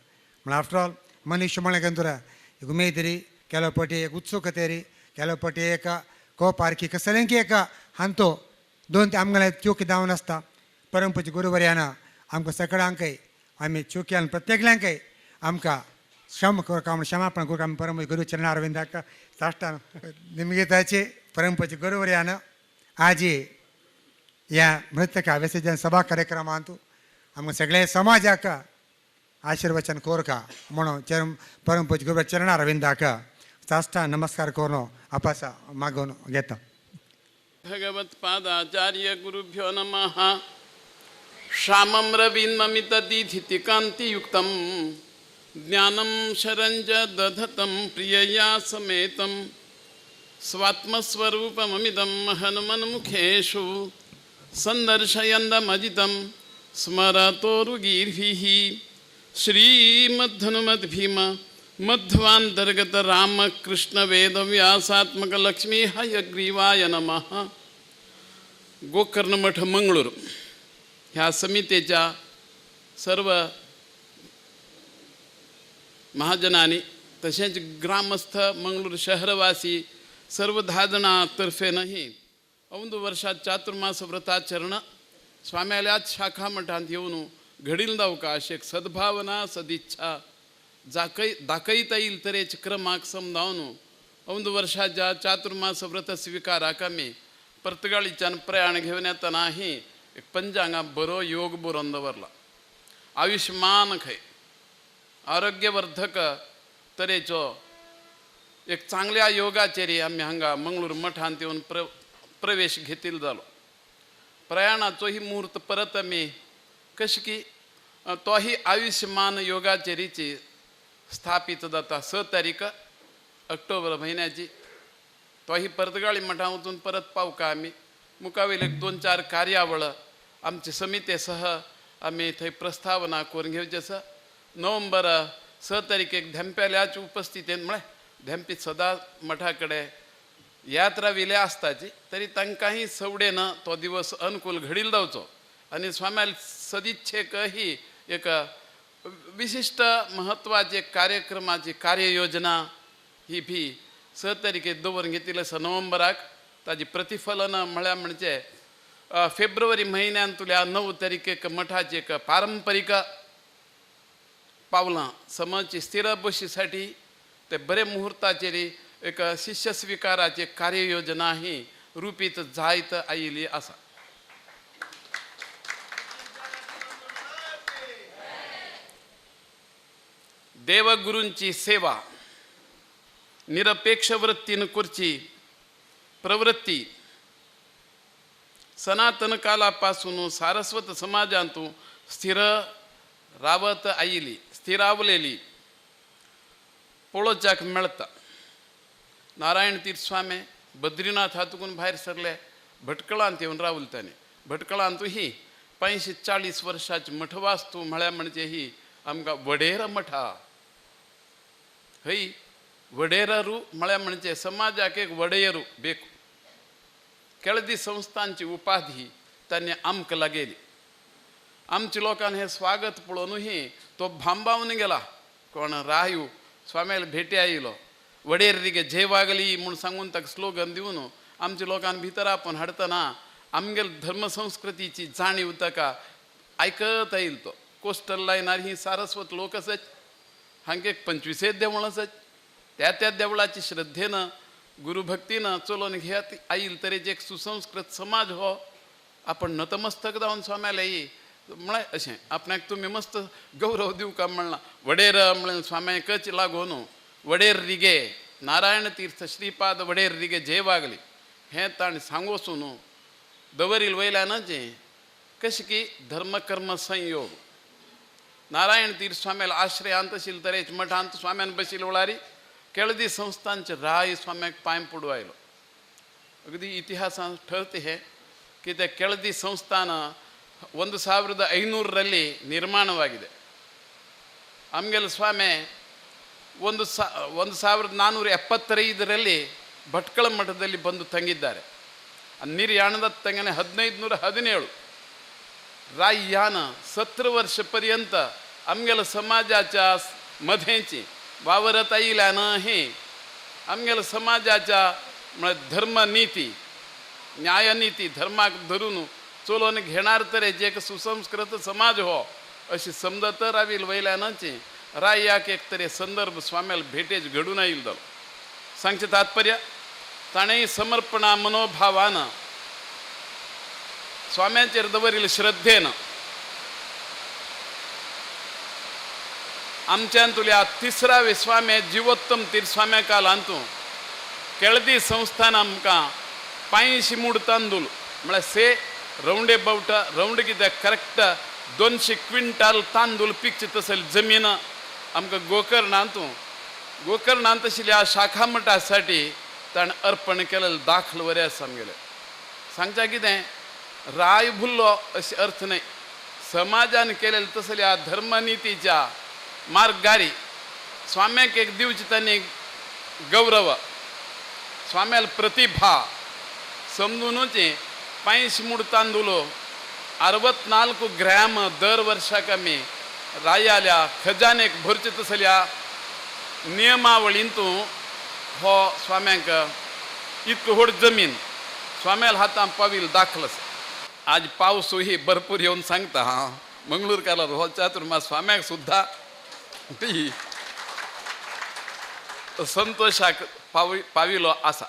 म्हळ्यार आफ्टर ऑल मनुष्य म्हळें गंतुरा एक उमेदीरी केलो पटी एक उत्सुकतेरी केलो पटी एक कोपारकी कसलेंकी एक हांतो दोन आमगेले चूक जावन आसता. परमपूज्य गुरुवर्यान आमकां सगळ्यांकय आमी चुक्यान प्रत्येकल्यांकय आमकां क्षम करता म्हण क्षमापण करता आमी परमपूज्य गुरू चरण अरविंदाक साश्टान निमगीताचे परमपूज्य गुरुवर्यान आज ह्या मृतका विसर्जन सभा कार्यक्रमांत आमकां सगळे समाजाक आशीर्वचन कोरका म्हणून परमपूज्य गुरू चरण अरविंदाक साष्टा नमस्कार करून आपासा मागून घेता. भगवत्पादाचार्य गुरुभ्यो नमः. श्यामं रवीन्ममितदीधितिकान्तियुक्तं ज्ञानं शरञ्ज दधतं प्रियया समेतं स्वात्मस्वरूपममिदं हनुमन्मुखेषु सन्दर्शयन्दमजितं स्मरतोरुगीर्भिः श्रीमद्धनुमद्भीम मध्वान्तर्गत रामकृष्ण वेदव्यासात्मक लक्ष्मी हयग्रीवाय नमः. गोकर्णमठ मंगळूर ह्या समितीच्या सर्व महाजनांनी तसेच ग्रामस्थ मंगळूर शहरवासी सर्व 10 जणांतर्फेनही औंद वर्षात चातुर्मास व्रताचरण स्वाम्याल्यात शाखा मठांत येऊन घडील जावका अशी एक सद्भावना सदिच्छा दाखयता येईल तरेचे क्रमांक समजावन औंद वर्षाच्या चातुर्मास व्रत स्विकाराक आमी पर्तगाळीच्यान प्रयाण घेवन येतनाही एक पंचांगा बरो योग बरोवन दवरला. आयुष्मान खंय आरोग्यवर्धक तरेचो एक चांगल्या योगाचेरी आमी हांगा मंगळूर मठांत येवन प्रवेश घेतिल्लो जालो. प्रयाणाचोही मुहूर्त परत आमी कशें की तोही आयुष्यमान योगाचेरीची स्थापित जाता 6 तारीख ऑक्टोबर महिन्याची. तोही परतगाळी मठामधून परत पाहू का आम्ही मुकावेल 1-2-4 कार्यावळ आमची समितीसह आम्ही थंय प्रस्तावना करून घेवचें. नोव्हेंबर 6 तारीख एक धेंप्याल्याच उपस्थितीन म्हळ्यार धेंपी सदा मठा कडेन यात्रा विल्या आसताची तरी तांकांही सवडेन तो दिवस अनुकूल घडील जावचो आनी स्वाम्याल सदिच्छेक ही एक विशिष्ट महत्वाचे कार्यक्रमाची कार्ययोजना ही भी 6 तारखेक दवरून घेतिल्ली आसा नोव्हेंबराक. ताजी प्रतिफलन म्हळ्यार म्हणजे फेब्रुवारी म्हयन्यांतल्या 9 तारखेक मठाची एक पारंपरीक पावलां समची स्थिर बशीसाठी ते बरे मुहूर्ताचेर एक शिष्य स्विकाराची कार्ययोजना ही रुपीत जायत आयिल्ली आसा. देवगुरूंची सेवा निरपेक्ष वृत्तीन करची प्रवृत्ती सनातन कालापासून सारस्वत समाजांतून स्थिर रावत आयिल्ली स्थिरावलेली पळोवच्याक मेळटा. नारायण तीर्थ स्वामी बद्रीनाथ हातून भायर सरले भटकळांत येवन रावले तांणी. भटकळांतू ही 45-40 वर्साची मठवास्तू म्हळ्यार म्हणजे ही आमकां वडेर मठा. हय वडेररू म्हळ्यार म्हणजे समाजाक एक वडेरू बेकू. केळदी संस्थांची उपाधी तांणी आमकां लागेली. आमच्या लोकांन हे स्वागत पळोवनूय तो भांबावन गेला. कोण रायू स्वाम्याला भेटी आयिल्लो वडेर रिगे जय वागली म्हूण सांगून ताका स्लोगन दिवन आमच्या लोकांन भितर आपण हाडतना आमगेल धर्मसंस्कृतीची जाणीव ताका आयकत येईल. तो कोस्टल लायनार ही सारस्वत लोक आसत हांगा एक 25 देवळां आसत. त्या देवळाची श्रद्धेनं गुरुभक्तीनं चलोवन घेत आयिल्ले तरेचे एक सुसंस्कृत समाज हो आपण नतमस्तक जावन स्वाम्याला ये म्हळ्यार अशें आपणाक तुमी मस्त गौरव दिवका म्हणला. वडेर म्हळ्यार स्वाम्याकच लागून वडेर रिगे नारायण तीर्थ श्रीपाद वडेर रिगे जय वागली हें ताणें सांगोसून दवरील वयल्यानचे कशें की धर्मकर्म संयोग. नारायण तीर्थ स्वाम्याला आश्रयांत आशिल्ले तरेच्या मठांत स्वाम्यान बशिल्ले वेळारी केळदी संस्थांचे राय स्वाम्याक पांय पडू आयलो. अगदी इतिहासान ठरते हे की ते केळदी संस्थान 1500ರಲ್ಲಿ ನಿರ್ಮಾಣವಾಗಿದೆ. ಆಮೇಲೆ ಸ್ವಾಮಿ 1475ರಲ್ಲಿ ಭಟ್ಕಳ ಮಠದಲ್ಲಿ ಬಂದು ತಂಗಿದ್ದಾರೆ. ನಿರ್ಯಾಣದ ತಂಗನೆ 1517 राययान 17 वर्षपर्यंत आमगेल समाजाच्या मध्येची वावरत आयिल्ल्यानं हे आमगेल समाजाच्या धर्मनीती न्यायनीती धर्माक धरून चलोवन घेणार तरेचे एक सुसंस्कृत समाज हो अशी समजत रावील वयल्यानाची रायाक एक तरी संदर्भ स्वाम्याला भेटेज घडून आयिल्लो जालो. सांगचे तात्पर्य ताणें समर्पणा मनोभावानं स्वाम्याचेर दवरिल्ले श्रद्धेन आमच्यांतुल्या 3वे स्वामी जीवोत्तम तीर्थ स्वाम्या कालांतू केळदी संस्थान आमकां 85 मूड तांदूळ म्हळ्यार से राउंड अबाउट राउंड कित्याक करेक्ट 200 क्विंटल तांदूळ पिकचे तसली जमीन आमकां गोकर्णांत आशिल्ल्या शाखा मठासाठी ताणें अर्पण केलेलें दाखल बरें आसा आमगेलें. सांगता कितें राय भुल्लो अशें अर्थ न्हय. समाजान केलेल्या तसल्या धर्मनितीच्या मार्गारी स्वाम्याक एक दिवची तांणी गौरव स्वाम्याल प्रतिभा समजूनच 85 मूड तांदूळ 64 ग्रॅम दर वर्साक आमी रायाल्या खजानेक भरचे तसल्या नियमावळींतू हो स्वाम्याक इतको व्हड जमीन स्वाम्याल हातांत पाविल दाखल आसा. आज पावसूय भरपूर येवन सांगता मंगळूरकारार हो चातुर्मास स्वाम्याक सुद्धा संतोषाक पाविलो आसा.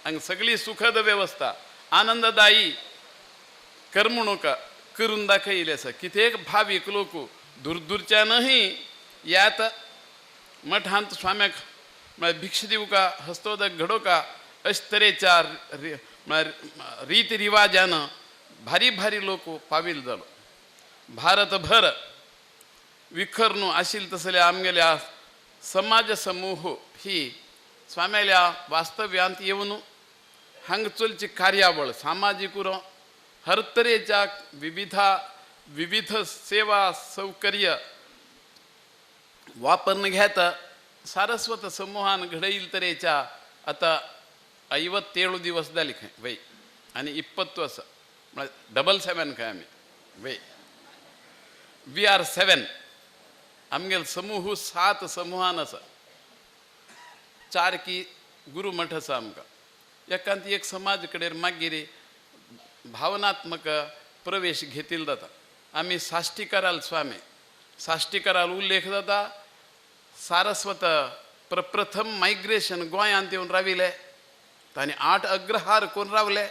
हांगा सगळी सुखद वेवस्था आनंददायी करमणूक करून दाखयिल्ली आसा. कित्येक भावीक लोक दूरदूरच्यानही यात मठांत स्वाम्याक म्हळ्यार भिक्षा दिवका हस्तोदक घडोवका अशे तरेच्या रिती रिवाजानं भारी भारी लोक पाविल जालो. भारतभर विखरणू आशिल्ले तसल्या आमगेल्या समाज समूह ही स्वाम्याल्या वास्तव्यांत येऊन हांगचोलची कार्यावळ सामाजिक उरो हर तरेच्या विविध सेवा सौकर्य वापरून घेता सारस्वत समूहान घडईल तरेच्या आता 57 दिवस जाले खंय वय आणि 20 वर्ष डबल 7 खंय आम्ही वय वी आर 7 आमगेल समूह 7 समूहान आसा 4 की गुरुमठ आसा आमकां एकांत एक समाज कडेन मागीर भावनात्मक प्रवेश घेतील जाता आम्ही साश्टीकाराल स्वामी साश्टीकाराल उल्लेख जाता सारस्वत प्रप्रथम मायग्रेशन गोंयांत येवन राविले तांणी 8 अग्रहार करून रावले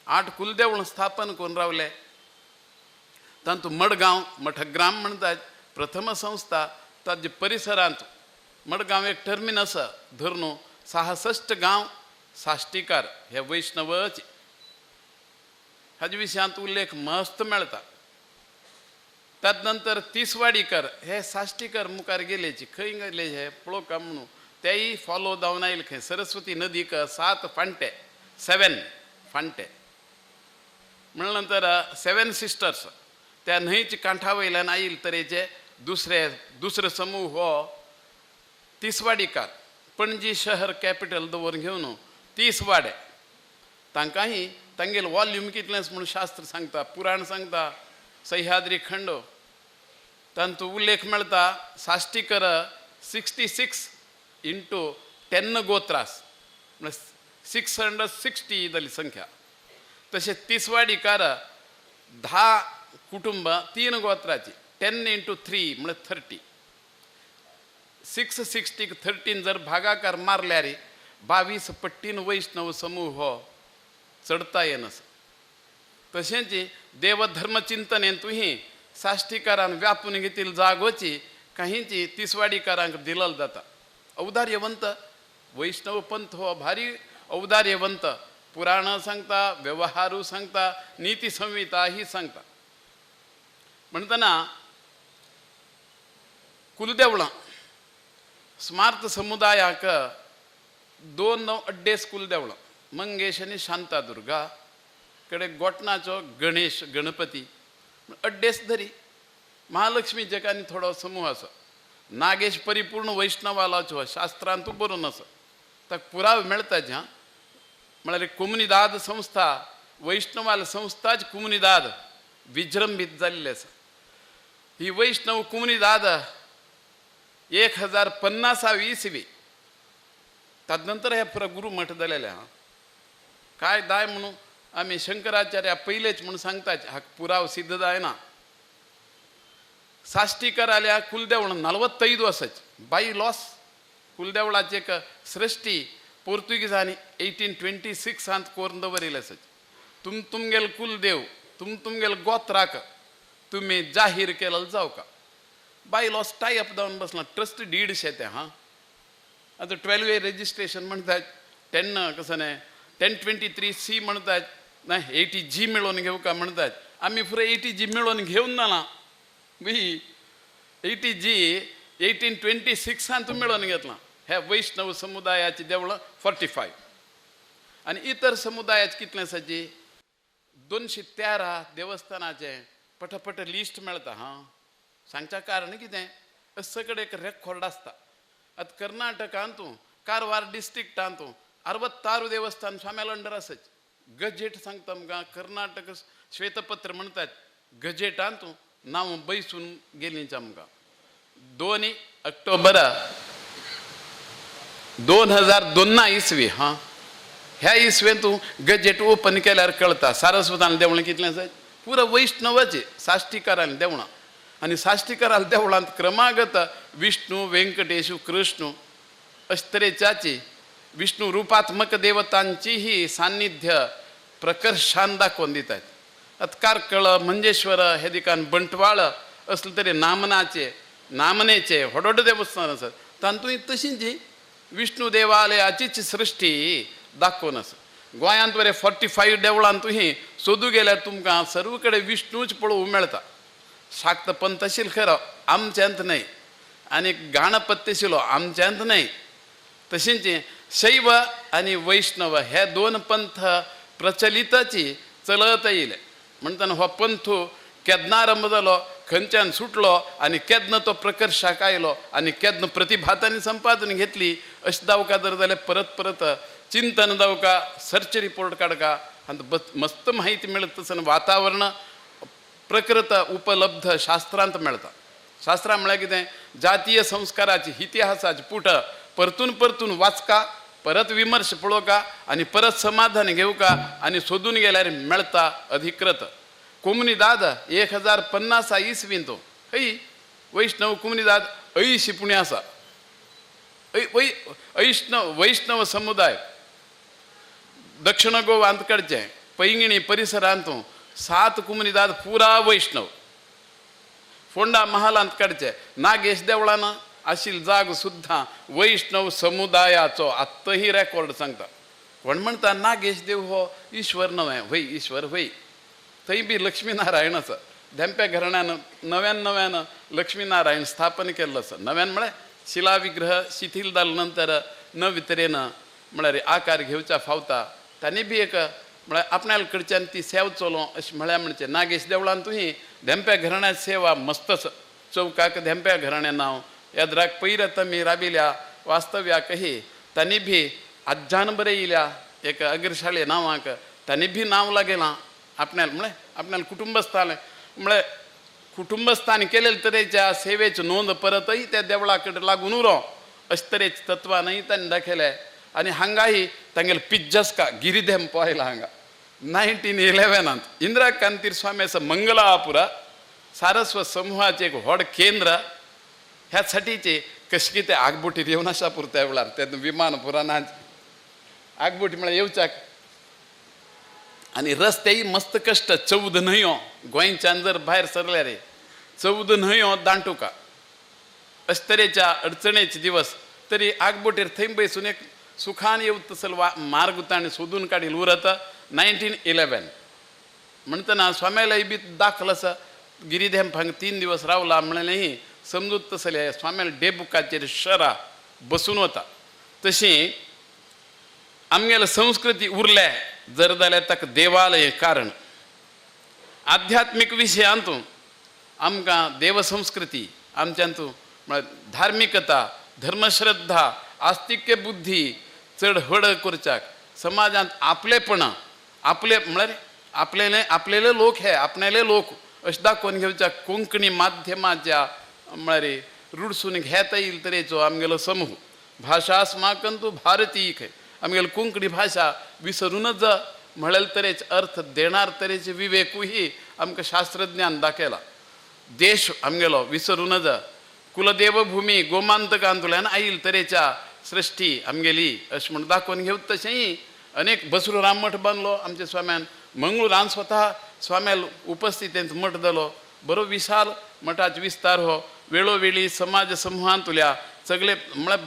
8 कुलदेवळां स्थापन करून रावले तातूंत मडगांव मठग्राम म्हणटात प्रथम संस्था ताजे परिसरांत मडगांव एक टर्मिनस धरून 66 गांव साश्टीकार हे वैष्णवच हाजे विशयांत उल्लेख मस्त मेळटा तात नंतर तिसवाडीकर हे साश्टीकर मुखार गेलेची खंय गेले हे पळोवका म्हणून तेय फॉलो जावन आयले खंय सरस्वती नदीक 7 फांटे 7 फांटे म्हणल्या नंतर 7 सिस्टर्स त्या न्हंयचे कांठा वयल्यान आयिल्ले तरेचे दुसरे समूह हो तिसवाडीकार पणजी शहर कॅपिटल दवरून घेवन तिसवाडे तांकांय तांगेल वॉल्यूम कितलेंच म्हणून शास्त्र सांगता पुराण सांगता सह्याद्री खंड तांतूं उल्लेख मेळटा साश्टीकर 66 इंटू 10 गोत्रास म्हणजे 660 जाली संख्या तशें तिसवाडीकार 10 कुटुंब 3 गोत्राची 10 इंटू 3 म्हणजे 30 660 13 जर भागाकार मारल्यार 22 पट्टीन वैष्णव समूह हो चढता येनस तशेंच देवधर्मचिंतनेंतूय साश्टीकारान व्यापून घेतील जागोची काहींची तिसवाडीकारांक दिलल जाता औदार्यवंत वैष्णव पंथ हो भारी औदार्यवंत पुराण सांगता व्यवहारू सांगता नीती संहिता ही सांगता म्हणटना कुलदेवळां स्मार्त समुदायाक 2 अड्डेस कुलदेवळां मंगेश आनी शांतादुर्गा कडे गोटनाचो गणेश गणपती अड्डेस धरी महालक्ष्मी जगांनी थोडो समूह आसा नागेश परिपूर्ण वैष्णवालाचो शास्त्रांतू बरोवन आसा ताका पुरावे मेळटाचे हां म्हळ्यार कोमुनिदाद संस्था वैष्णवाल संस्थाच कोमुनिदाद विजृंभीत जाल्ली आसा ही वैष्णव कोमुनिदाद 1050 इसवी ताजे नंतर हे पुरो गुरुमठ जालेले हां काय दाय म्हणून आमी शंकराचार्या पयलेच म्हणून सांगतात हाका पुराव सिद्ध जायना साश्टीकर आल्या कुलदेवळां 45 वर्साची बाय लॉस कुलदेवळाची एक सृश्टी पोर्तुगीजांनी 1826 करून दवरिल्ली आसाची तुमगेल कुलदेव तुमगेल गोत्राक तुमी जाहीर केलेलो जावका बाय लॉस टाय अप जावन बसला ट्रस्ट डीड शे ते हां आता 12A रजिस्ट्रेशन म्हणटात 10 कसं नाही 1023C म्हणटात ना 80G मेळोवन घेवका म्हणटात आमी फुडें 80G मेळोवन घेवन नाला बी 80G 1826 मेळोवन घेतला हे वैष्णव समुदायाची देवळां 45 आनी इतर समुदायाचे कितले आसाची 213 देवस्थानाचे पटपट लिस्ट मेळटा हां सांगच्या कारण कितें अशे कडेन एक रेकॉर्ड आसता आतां कर्नाटकांतू कारवार डिस्ट्रिक्टांतू 66 देवस्थान स्वाम्याल अंडर आसाच गजेट सांगता आमकां कर्नाटक श्वेतपत्र म्हणटात गजेटांतू नांव बैसून गेलींच आमकां 2 ऑक्टोबर 2002 इसवी हां ह्या इसवेंतू गजेट ओपन केल्यार कळटा सारस्वतान देवळां कितलें आसात पुरो वैष्णवाचे साश्टीकारान देवळां आनी साश्टीकाराल देवळांत क्रमागत विष्णू व्यंकटेश कृष्ण अशे तरेच्याची विष्णू रूपात्मक देवतांची ही सान्निध्य प्रकर्षान दाखोवन दितात आतां कारकळ मंजेश्वर हे दिकान बंटवाळ असले तरी नामनेचे व्हड देवस्थान आसात तातूंय तशींच विष्णू देवालयाचीच सृश्टी दाखोवन आसा गोंयांत बरें 45 देवळांतूय सोदूं गेल्यार तुमकां सर्व कडेन विष्णूच पळोवंक मेळटा शाक्त पंथ आशिल्लो खरो आमच्यांत न्हय आणि गाणपत्य आमच्यांत नाही. तशीच शैव आणि वैष्णव हे दोन पंथ प्रचलितची चलत येईल. म्हणताना हो पंथ केदना आरंभ जालो, खंयच्यान सुटलो आणि केदन तो प्रकर्शाक आयलो आणि केदन प्रतिभातांनी संपादन घेतली. अशें जावका जर जाल्यार परत परत चिंतन जावका, सर्च रिपोर्ट काडका आणि मस्त माहिती मेळत तसं वातावरण प्रकृत उपलब्ध शास्त्रांत मेळटा. शास्त्रां म्हळ्यार कितें, जातीय संस्काराची इतिहासाची पुट परतून परतून वाचका, परत विमर्श पळोवका आणि परत समाधान घेवका आणि सोदून गेल्यार मेळटा अधिकृत. कोमुनिदाद 1050 इसवीन तो हय वैष्णव कोमुनिदाद 80 पुणे आसा. वैष्णव समुदाय दक्षिण गोवा अंतकडचे पैंगिणी परिसरांत 7 कोमुनिदाद पुरा वैष्णव. फोंडा महालांत काडचे नागेश देवळान आशिल्ली जाग सुद्धा वैष्णव समुदायाचो आत्ताही रेकॉर्ड सांगता. कोण म्हणटा नागेश देव हो ईश्वर न्हय, वय ईश्वर वय. थंय बी लक्ष्मीनारायण आसा. धेंप्या घराण्यान नव्यान लक्ष्मीनारायण स्थापन केल्लो आसा. नव्यान म्हळ्यार शिलाविग्रह शिथील जाले नंतर नवे तरेन म्हळ्यार आकार घेवच्या फावता. तांणी बी एक म्हळ्यार आपणाल कडच्यान ती सेवा चलो अशें म्हळ्यार म्हणचे. नागेश देवळान तुही धेंप्या घराण्याची सेवा मस्त चौकाक धेंप्या घराणें नांव याद्राक पयरत आमी राबिल्या वास्तव्याकही तांणी भी आज्जान बरें येयल्या एक अग्रशाळे नांवाक तांणी भी नांव लागेलां. आपणाल म्हळ्यार आपणाल कुटुंबस्थान म्हळ्यार कुटुंबस्थान केलेले तरेच्या सेवेची नोंद परतय त्या देवळा कडेन लागून उरो अशे तरेचे तत्वानय तांणी दाखयले. आनी हांगाही तांगेले पिज्जस्का गिरिधेंपो आयला हांगा 1911 इंदिरा कांतीर स्वामी असं मंगलापुरा सारस्वत समूहाचे एक व्हड केंद्र ह्या साठीचे कशे ते आगबोटी येवन आसा पुरत्या वेळार ते विमान पुराणांत आगबोटी म्हळ्यार येवच्याक. आनी रस्तेय मस्त कश्ट 14 न्हंयो गोंयच्यान जर भायर सरले रे 14 न्हंयो दांटुका अशे तरेच्या अडचणेचे दिवस. तरी आगबोटीर थंय बसून एक सुखान येवं तसल मार्ग ताणें सोदून काडील उरत. 1911 म्हणटना स्वाम्यालाय बी दाखल आसा. गिरिधेंपांक 3 दिवस रावला म्हणलेंय समजूत तसले स्वाम्याल डेबुकाचेर शरा बसून वता. तशी आमगेले संस्कृती उरले जर जाल्यार ताका देवालय कारण. आध्यात्मीक विशयांतू आमकां देवसंस्कृती आमच्यांतू म्हळ्यार धार्मिकता धर्मश्रद्धा आस्तिक्य बुद्धी चड हड करच्याक समाजांत आपलेपण आपले म्हळ्यार आपलेले लोक हे आपणेले लोक अशें दाखोवन घेवच्या कोंकणी माध्यमाच्या म्हळ्यार रुडसून घेता येईल तरेचो आमगेलो समूह. भाशा अस्माकंतू भारतीय खंय आमगेली कोंकणी भाशा विसरूनच म्हळेल तरेचे अर्थ देणार तरेचे विवेकूय आमकां शास्त्रज्ञान दाखयला. देश आमगेलो विसरूनच कुलदेवभूमी गोमांतकांतल्यान आयिल्ले तरेच्या सृश्टी आमगेली अशें म्हण दाखोवन घेवता. तशेंय अनेक बसरू राम मठ बांदलो आमच्या स्वाम्यान. मंगळुरान स्वता स्वाम्याल उपस्थितींत मठ जालो. बरो विशाल मठाचो विस्तार हो वेळोवेळी समाज समूहांतल्या सगळे म्हळ्यार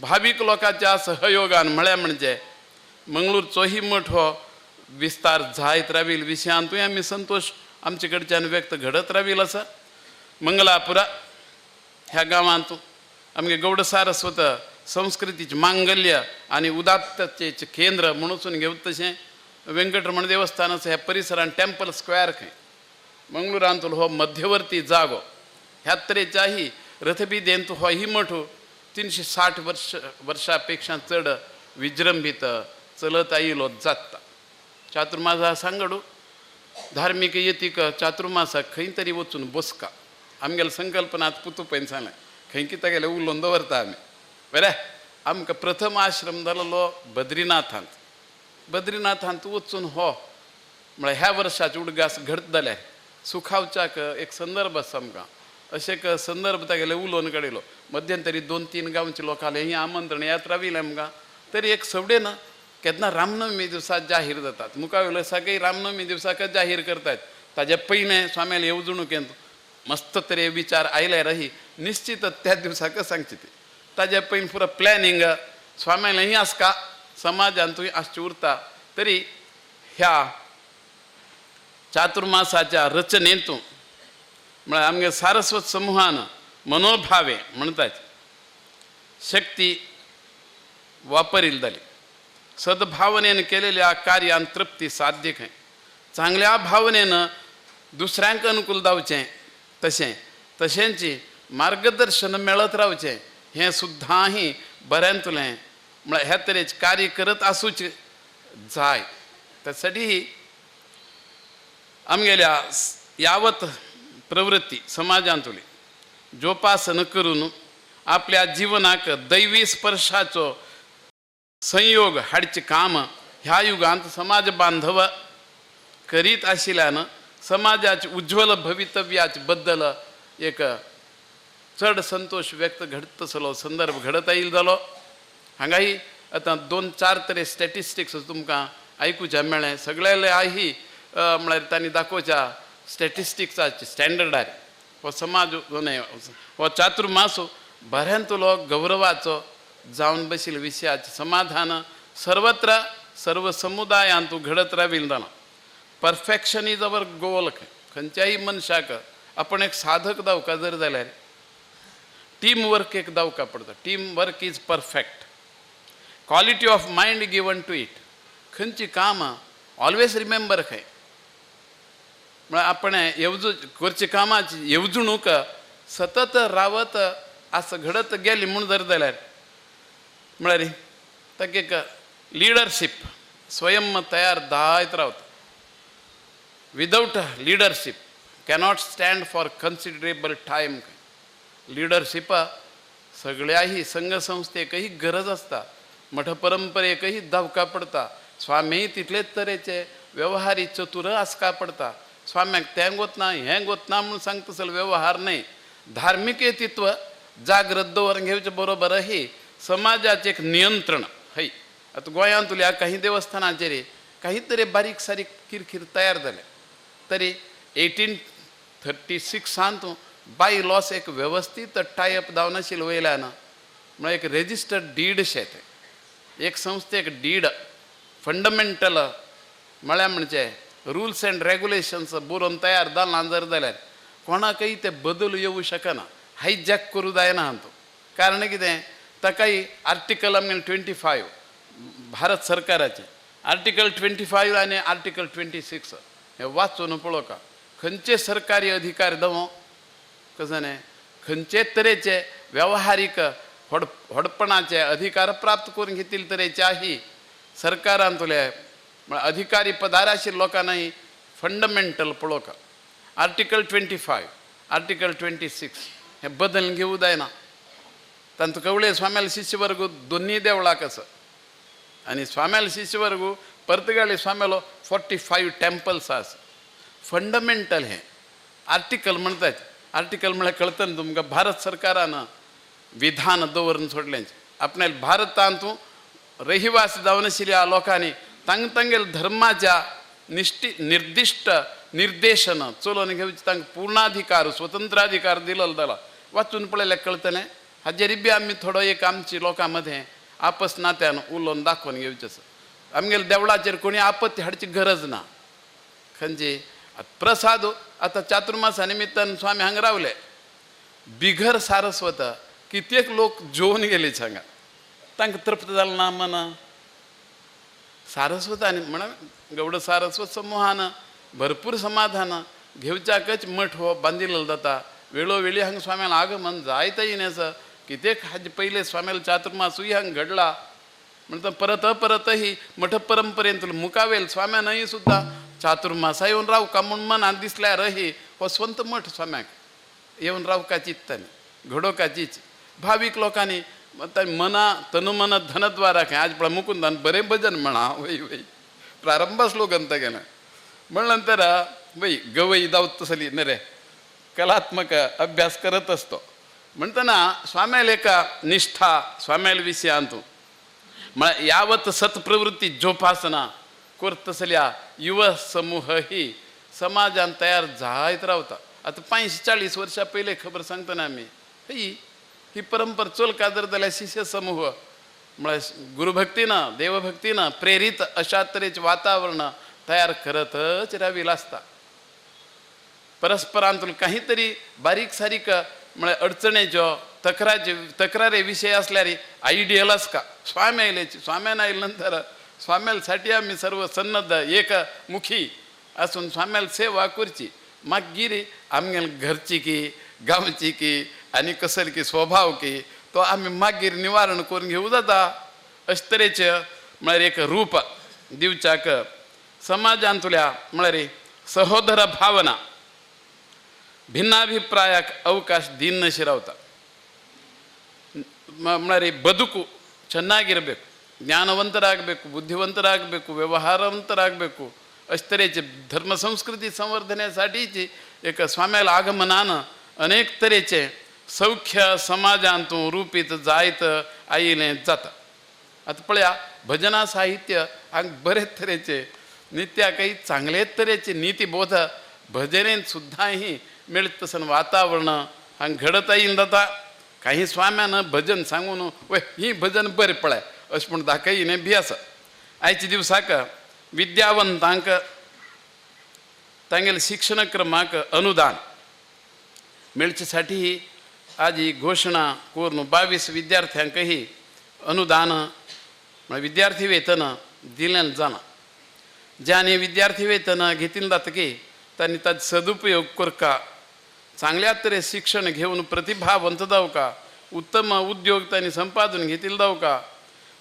भावीक लोकांच्या सहयोगान म्हळ्यार म्हणजे मंगळूरचोही मठ हो विस्तार जायत रावील विशयांतूय आमी संतोष आमचे कडच्यान व्यक्त घडत रावील आसा. मंगलापुरा ह्या गांवांत आमगे गौड सारस्वत संस्कृतीचे मांगल्य आणि उदात्ततेचे केंद्र म्हणून घेवता. तशें वेंकटरमण देवस्थान आसा ह्या परिसरान टेम्पल स्क्वेअर खंय मंगळुरांतलो हो मध्यवर्ती जागो. ह्या तरेच्याही रथबिदेंत हो ही मठ 360 वर्षां पेक्षा चड विजृंभीत चलत आयिल्लो जाता. चातुर्मासा सांगडू धार्मीक यतीक चातुर्मासाक खंय तरी वचून बसका. आमगेले संकल्पनात पुतू पयन सांगलें खंय कितें गेलें उलोवन दवरता आमी. बरें आमकां प्रथम आश्रम जालोलो बद्रीनाथांत. बद्रीनाथांत वचून हो म्हळ्यार ह्या वर्साचे उडगास घडत जाल्यार सुखावच्याक एक संदर्भ आसा आमकां. अशें एक संदर्भ तागेले उलोवन काडिल्लो. मध्यंतरी 2-3 गांवचे लोकांले ही आमंत्रण येत राविलें आमकां. तरी एक सवडेन केन्ना रामनवमी दिसा जाहीर जातात. मुखावेलो सगळे रामनवमी दिसाकच जाहीर करतात. ताजे पयलें स्वाम्याल येवजणुकेंत मस्त तरे विचार आयल्यारही निश्चितच त्या दिसाक सांगचे ते. ताजे पयलीं पुरो प्लॅनिंग स्वाम्यालय आसका समाजांतूय आसचें उरता. तरी ह्या चातुर्मासाच्या रचनेंतू म्हळ्यार आमगे सारस्वत समूहान मनोभावे म्हणटात शक्ती वापरील जाली सद्भावनेन केलेल्या कार्यान तृप्ती साध्य खंय चांगल्या भावनेनं दुसऱ्यांक अनुकूल जावचें तशेंची मार्गदर्शन मेळत रावचें हें सुद्दांही बऱ्यांतलें म्हळ्यार ह्या तरेचें कार्य करत आसूच जाय त्यासाठी आमगेल्या यावत प्रवृत्ती समाजांतली जोपासन करून आपल्या जिवनाक दैवी स्पर्शाचो संयोग हाडचें काम ह्या युगांत समाज बांधव करीत आशिल्ल्यान समाजाच्या उज्ज्वल भवितव्याचे बद्दल एक चड संतोष व्यक्त घडत तसलो संदर्भ घडत येईल जालो हांगाही आतां 2-4 तरे स्टॅटिस्टिक्स तुमकां आयकुचें मेळ्ळें सगळ्याले आही म्हळ्यार तांणी दाखोवच्या स्टॅटिस्टिक्साचे स्टँडर्डार हो समाज हो चातुर्मास बऱ्यांतलो गौरवाचो जावन बशिल्ल्या विशयाचें समाधान सर्वत्र सर्व समुदायांत घडत राविल्लें जालां परफेक्शन इज अवर गोल खंयच्याय मनशाक आपण एक साधक जावका जर जाल्यार टीम वर्क एक जावका पडटा team work is perfect quality of mind given to it खंयची कामां ऑलवेज रिमेंबर खंय म्हळ्यार आपण करचे कामाची येवजणूक सतत रावत आस घडत गेली म्हूण जर जाल्यार म्हळ्यार ताका एक लिडरशीप स्वयं तयार जायत रावता without leadership cannot stand for considerable time leadership सगळ्याही संघसंस्थेकही गरज असता मठ परंपरेकही धावका पडता स्वामी तितलेच तरेचे व्यवहारी चतुर आसका पडता स्वाम्याक तें गोतना हें गोतना म्हणून सांगतसल व्यवहार नाही धार्मिक तित्व जागृत दवरून घेवचे बरोबरही समाजाचे एक नियंत्रण हय आता गोंयांतल्या काही देवस्थानाचेर काही तरी बारीक सारीक किरकिर तयार जाले तरी 1836 बाय लॉस एक व्यवस्थित टायअप जावन आशिल्लो वयल्यान म्हळ्यार एक रेजिस्टर्ड डीड शें तें एक संस्थेक डीड फंडमेंटल म्हळ्यार म्हणजे रुल्स अँड रेग्युलेशन्स बरोवन तयार जालां जर जाल्यार कोणाकय ते बदल येवं शकना हायजॅक करूं जायना हातूंत कारण कितें ताकाय आर्टिकल आमगेलें 25 भारत सरकाराचें आर्टिकल 25 आनी आर्टिकल 26 हे वाचून पळोवका खंयचे सरकारी अधिकार दवो कजने खंयचे तरेचे व्यावहारीक व्हडपणाचे अधिकार प्राप्त करून घेतले तरेच्याही सरकारांतले अधिकारी पदार आशिल्ल्या लोकांनाही फंडमेंटल पळोवका आर्टिकल 25 आर्टिकल 26 हे बदल घेवं जायना तांचो कवळे स्वाम्याल शिष्यवर्ग दोन्ही देवळाक आसा आनी स्वाम्याल शिष्यवर्ग पर्तगाळी स्वाम्यालो 45 टेम्पल्स आसा फंडमेंटल हे आर्टिकल म्हणटात आर्टिकल म्हळ्यार कळटा तुमकां भारत सरकारान विधान दवरून सोडलेंचे आपल्या भारतांत रहिवासी जावन आशिल्ल्या लोकांनी तांगेल धर्माच्या निर्दिष्ट निर्देशन चलोवन घेवचे तांकां पूर्णाधिकार स्वतंत्राधिकार दिलेलो जाला वाचून पळयल्यार कळटलें हाजेर बी आमी थोडो एक आमची लोकां मदें आपस नात्यान उलोवन दाखोवन घेवचें आसा आमगेल्या देवळाचेर कोणी आपत्ती हाडची गरज ना खंयची प्रसाद आतां चातुर्मासा निमित्तान स्वामी हांगा रावले बिगर सारस्वत कित्येक लोक जेवन गेले हांगा तांकां तृप्त जालें ना मना सारस्वतानी म्हण गौड सारस्वत समूहान भरपूर समाधान घेवच्याकच मठ हो बांदिल्लो जाता वेळोवेळी हांगा स्वाम्यान आगमन जायत येण्याचं कित्येक हाजे पयले स्वाम्याल चातुर्मासूय हांगा घडला म्हणटा परत परतही मठ परंपरेंत मुखावेल स्वाम्यानय सुद्दां चातुर्मासा येवन रावका म्हूण मनांत दिसल्यारही हो स्वंत मठ स्वाम्याक येवन रावका चित्तानी घडोवकाचीच भावीक लोकांनी मना तनुमन धनद्वारा खंय आज पळय मुकुंदान बरें भजन म्हणा वय वय प्रारंभ श्लोकन तेगेलें म्हण नंतर वय गवई जावत तसली नरे कलात्मक अभ्यास करत असतो म्हणटना स्वाम्याल एका निष्ठा स्वाम्याल विशयांत म्हळ्यार यावत सत्प्रवृत्ती जोपासना करत तसल्या युव समूह ही समाजान तयार जायत रावता आतां 45-40 वर्सां पयले खबर सांगतना आमी ही परंपरा चलका जर जाल्यार शिष्य समूह म्हळ्यार गुरुभक्तीनं देवभक्तीनं प्रेरीत अशा तरेचें वातावरण तयार करतच राविल्लो आसता परस्परांतून काहीतरी बारीक सारीक म्हळ्यार अडचणेच्यो तक्रारे विशय असल्यार आयडियलच का स्वामी आयल्याची स्वाम्यान आयल्या नंतर स्वाम्यासाठी आम्ही सर्व सन्नद्ध एकमुखी असून स्वाम्याला सेवा करची मागीर आमगे घरची की गांवची की आनी कसली की स्वभाव की तो आम्ही मागीर निवारण करून घेऊ जाता अशे तरेचे म्हळ्यार एक रूप दिवच्याक समाजांतल्या म्हळ्यार सहोदर भावना ಭಿನ್ನಾಭಿಪ್ರಾಯಕ್ಕೆ ಅವಕಾಶ ದಿನಶಿ ರಾವತ म्हळ्यार ಬದುಕು ಚೆನ್ನಾಗಿರಬೇಕು ಜ್ಞಾನವಂತರಾಗಬೇಕು ಬುದ್ಧಿವಂತರಾಗಬೇಕು ವ್ಯವಹಾರವಂತರಾಗಬೇಕು अशे तरेचे धर्म संस्कृती संवर्धनेसाठीची एक स्वाम्याला आगमनानं अनेक तरेचे सौख्य समाजांतूं रुपीत जायत आयिल्लें जाता आतां पळया भजना साहित्य हांगा बरेच तरेचे नित्याकय चांगलेच तरेचे नीतिबोध भजनेंत सुद्दां ही मेळत तसन वातावरण हांगा घडत आयिल्लें जाता काही स्वाम्यानं भजन सांगून वय ही भजन बरें पळय अशें म्हूण दाखयिल्लें बी आसा आयच्या दिवसाक विद्यावंतांक तांगेले शिक्षण क्रमांक अनुदान मेळचे साठी आज ही घोषणा करून 22 विद्यार्थ्यांकही अनुदान म्हळ्यार विद्यार्थी वेतन दिलें जाना ज्यांनी विद्यार्थी वेतन घेतिल्लें जातकी तांणी ताचो सदुपयोग करका चांगल्या तरे शिक्षण घेवन प्रतिभावंत जावका उत्तम उद्योग तांणी संपादन घेतिल्लो जावका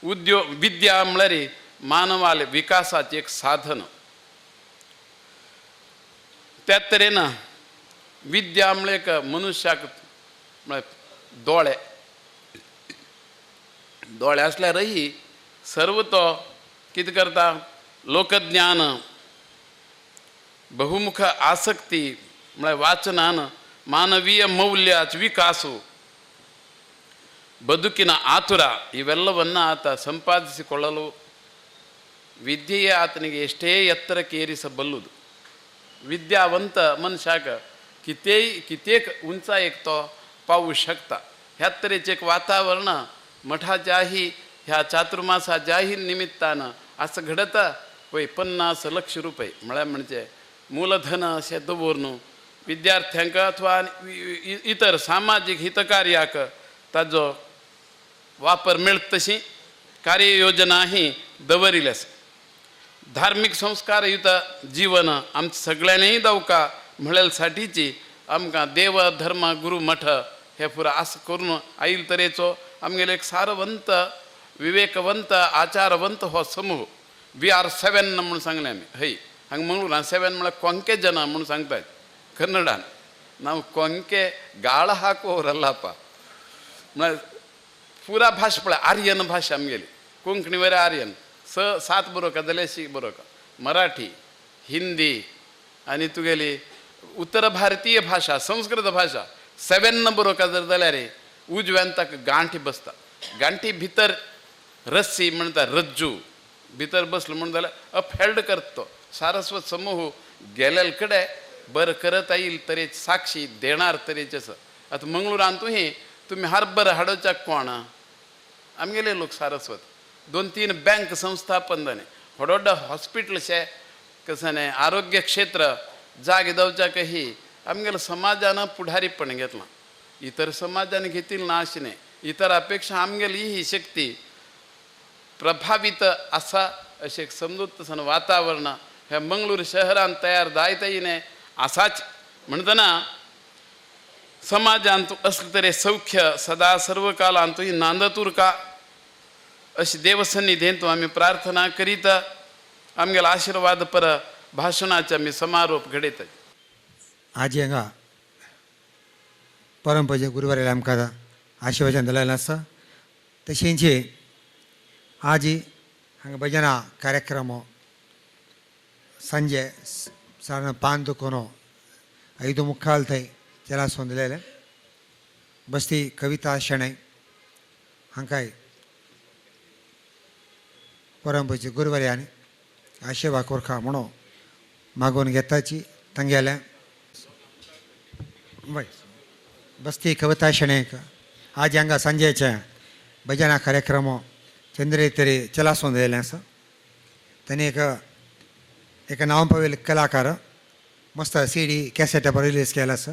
उद्योग विद्या म्हळ्यार मानवाले विकासाचे एक साधन त्या तरेन विद्या म्हळ्यार एक मनुष्याक म्हळ्यार दोळे आसल्यारय सर्व तो कितें करता लोकज्ञान बहुमुख आसक्ती म्हळ्यार वाचनान ಮಾನವೀಯ ಮೌಲ್ಯಾಚ ವಿಕಾಸು ಬದುಕಿನ ಆತುರ ಇವೆಲ್ಲವನ್ನು ಆತ ಸಂಪಾದಿಸಿಕೊಳ್ಳಲು ವಿದ್ಯೆಯೇ ಆತನಿಗೆ ಎಷ್ಟೇ ಎತ್ತರಕ್ಕೆ ಏರಿಸಬಲ್ಲುದು विद्यावंत मनशाक कित्येक उंचायेक तो पावू शकता ह्या तरेचें एक वातावरण मठाच्याही ह्या चातुर्मासाच्याही निमित्तानं असं घडता पळय 50 लक्ष रुपये म्हळ्यार म्हणजे मूलधन अशें दवरून विद्यार्थ्यांक अथवा इतर सामाजीक हितकार्याक ताजो वापर मेळत तशी कार्ययोजना ही दवरिल्ली आसा धार्मिक संस्कारयुत जीवन आमच्या सगळ्यांनीय जावका म्हळ्यार साठीची आमकां देव धर्म गुरू मठ हे पुरो आस करून आयिल्ले तरेचो आमगेलो एक सारवंत विवेकवंत आचारवंत हो समूह VR7 म्हणून सांगलें आमी हय हांगा मंगळुरान 7 म्हळ्यार ಕೊಂಕೆ जन म्हणून सांगतात कन्नडान ನಾವು ಕೊಂಕೆ गाळ हाकोरಲ್ಲಪ್ಪ म्हळ्यार पुरा भाशा पळय आर्यन भाशा आमगेली कोंकणी वयर आर्यन 7 बरोवका जाल्यार 6 बरोवका मराठी हिंदी आनी तुगेली उत्तर भारतीय भाषा संस्कृत भाषा 7 बरोवका जर जाल्यार उजव्यान ताका गांठी बसता गांठी भितर रस्सी म्हणटा रज्जू भितर बसलो म्हणून जाल्यार अपहेल्ड करता तो सारस्वत समूह गेलेले कडे बरं करत येईल तरेच साक्षी देणार तरेचे आसा आतां मंगळुरांतूय तुमी हार्बर हाडोवच्या कोण आमगेले लोक सारस्वत 2-3 बँक संस्थापन जालें व्हड व्हड हॉस्पिटलशे कसं आरोग्य क्षेत्र जागे जावच्याकही आमगेलो समाजान पुढारीपण घेतलां इतर समाजान घेतिल्लें ना अशें न्ही इतरा पेक्षा आमगेली ही शक्ती प्रभावित आसा अशें एक समजूत तसन वातावरण ह्या मंगळूर शहरान तयार जायत येयलें आसाच म्हणटना समाजांत असले तरे सौख्य सदा सर्व कालांतूय नांदत उरका अशी देवसन्निधींत आमी प्रार्थना करीत आमगेलो आशिर्वाद पर भाशणाचे आमी समारोप घडयतात आज हांगा परमपूज्य गुरुवारेला आमकां आशिर्वाद दिलेलें आसा तशेंच आज हांगा भजना कार्यक्रम ಸಂಜೆ 5:05 5:45 थंय चेलासोन दिलेले बस्ती कविता शेणै हांकांय परमपूज्य गुरुवर्यानी आशिर्वाद कोरता म्हणून मागून घेताची तांगेले वय बस्ती कविता शेणैक आज हांगा सांजेचे भजना कार्यक्रम चंद्रे तरी चेलासोन दिलेलें आसा तांणी एक नांव पाविल्ले कलाकार मस्त सी डी कॅसेटावर रिलीज केला असं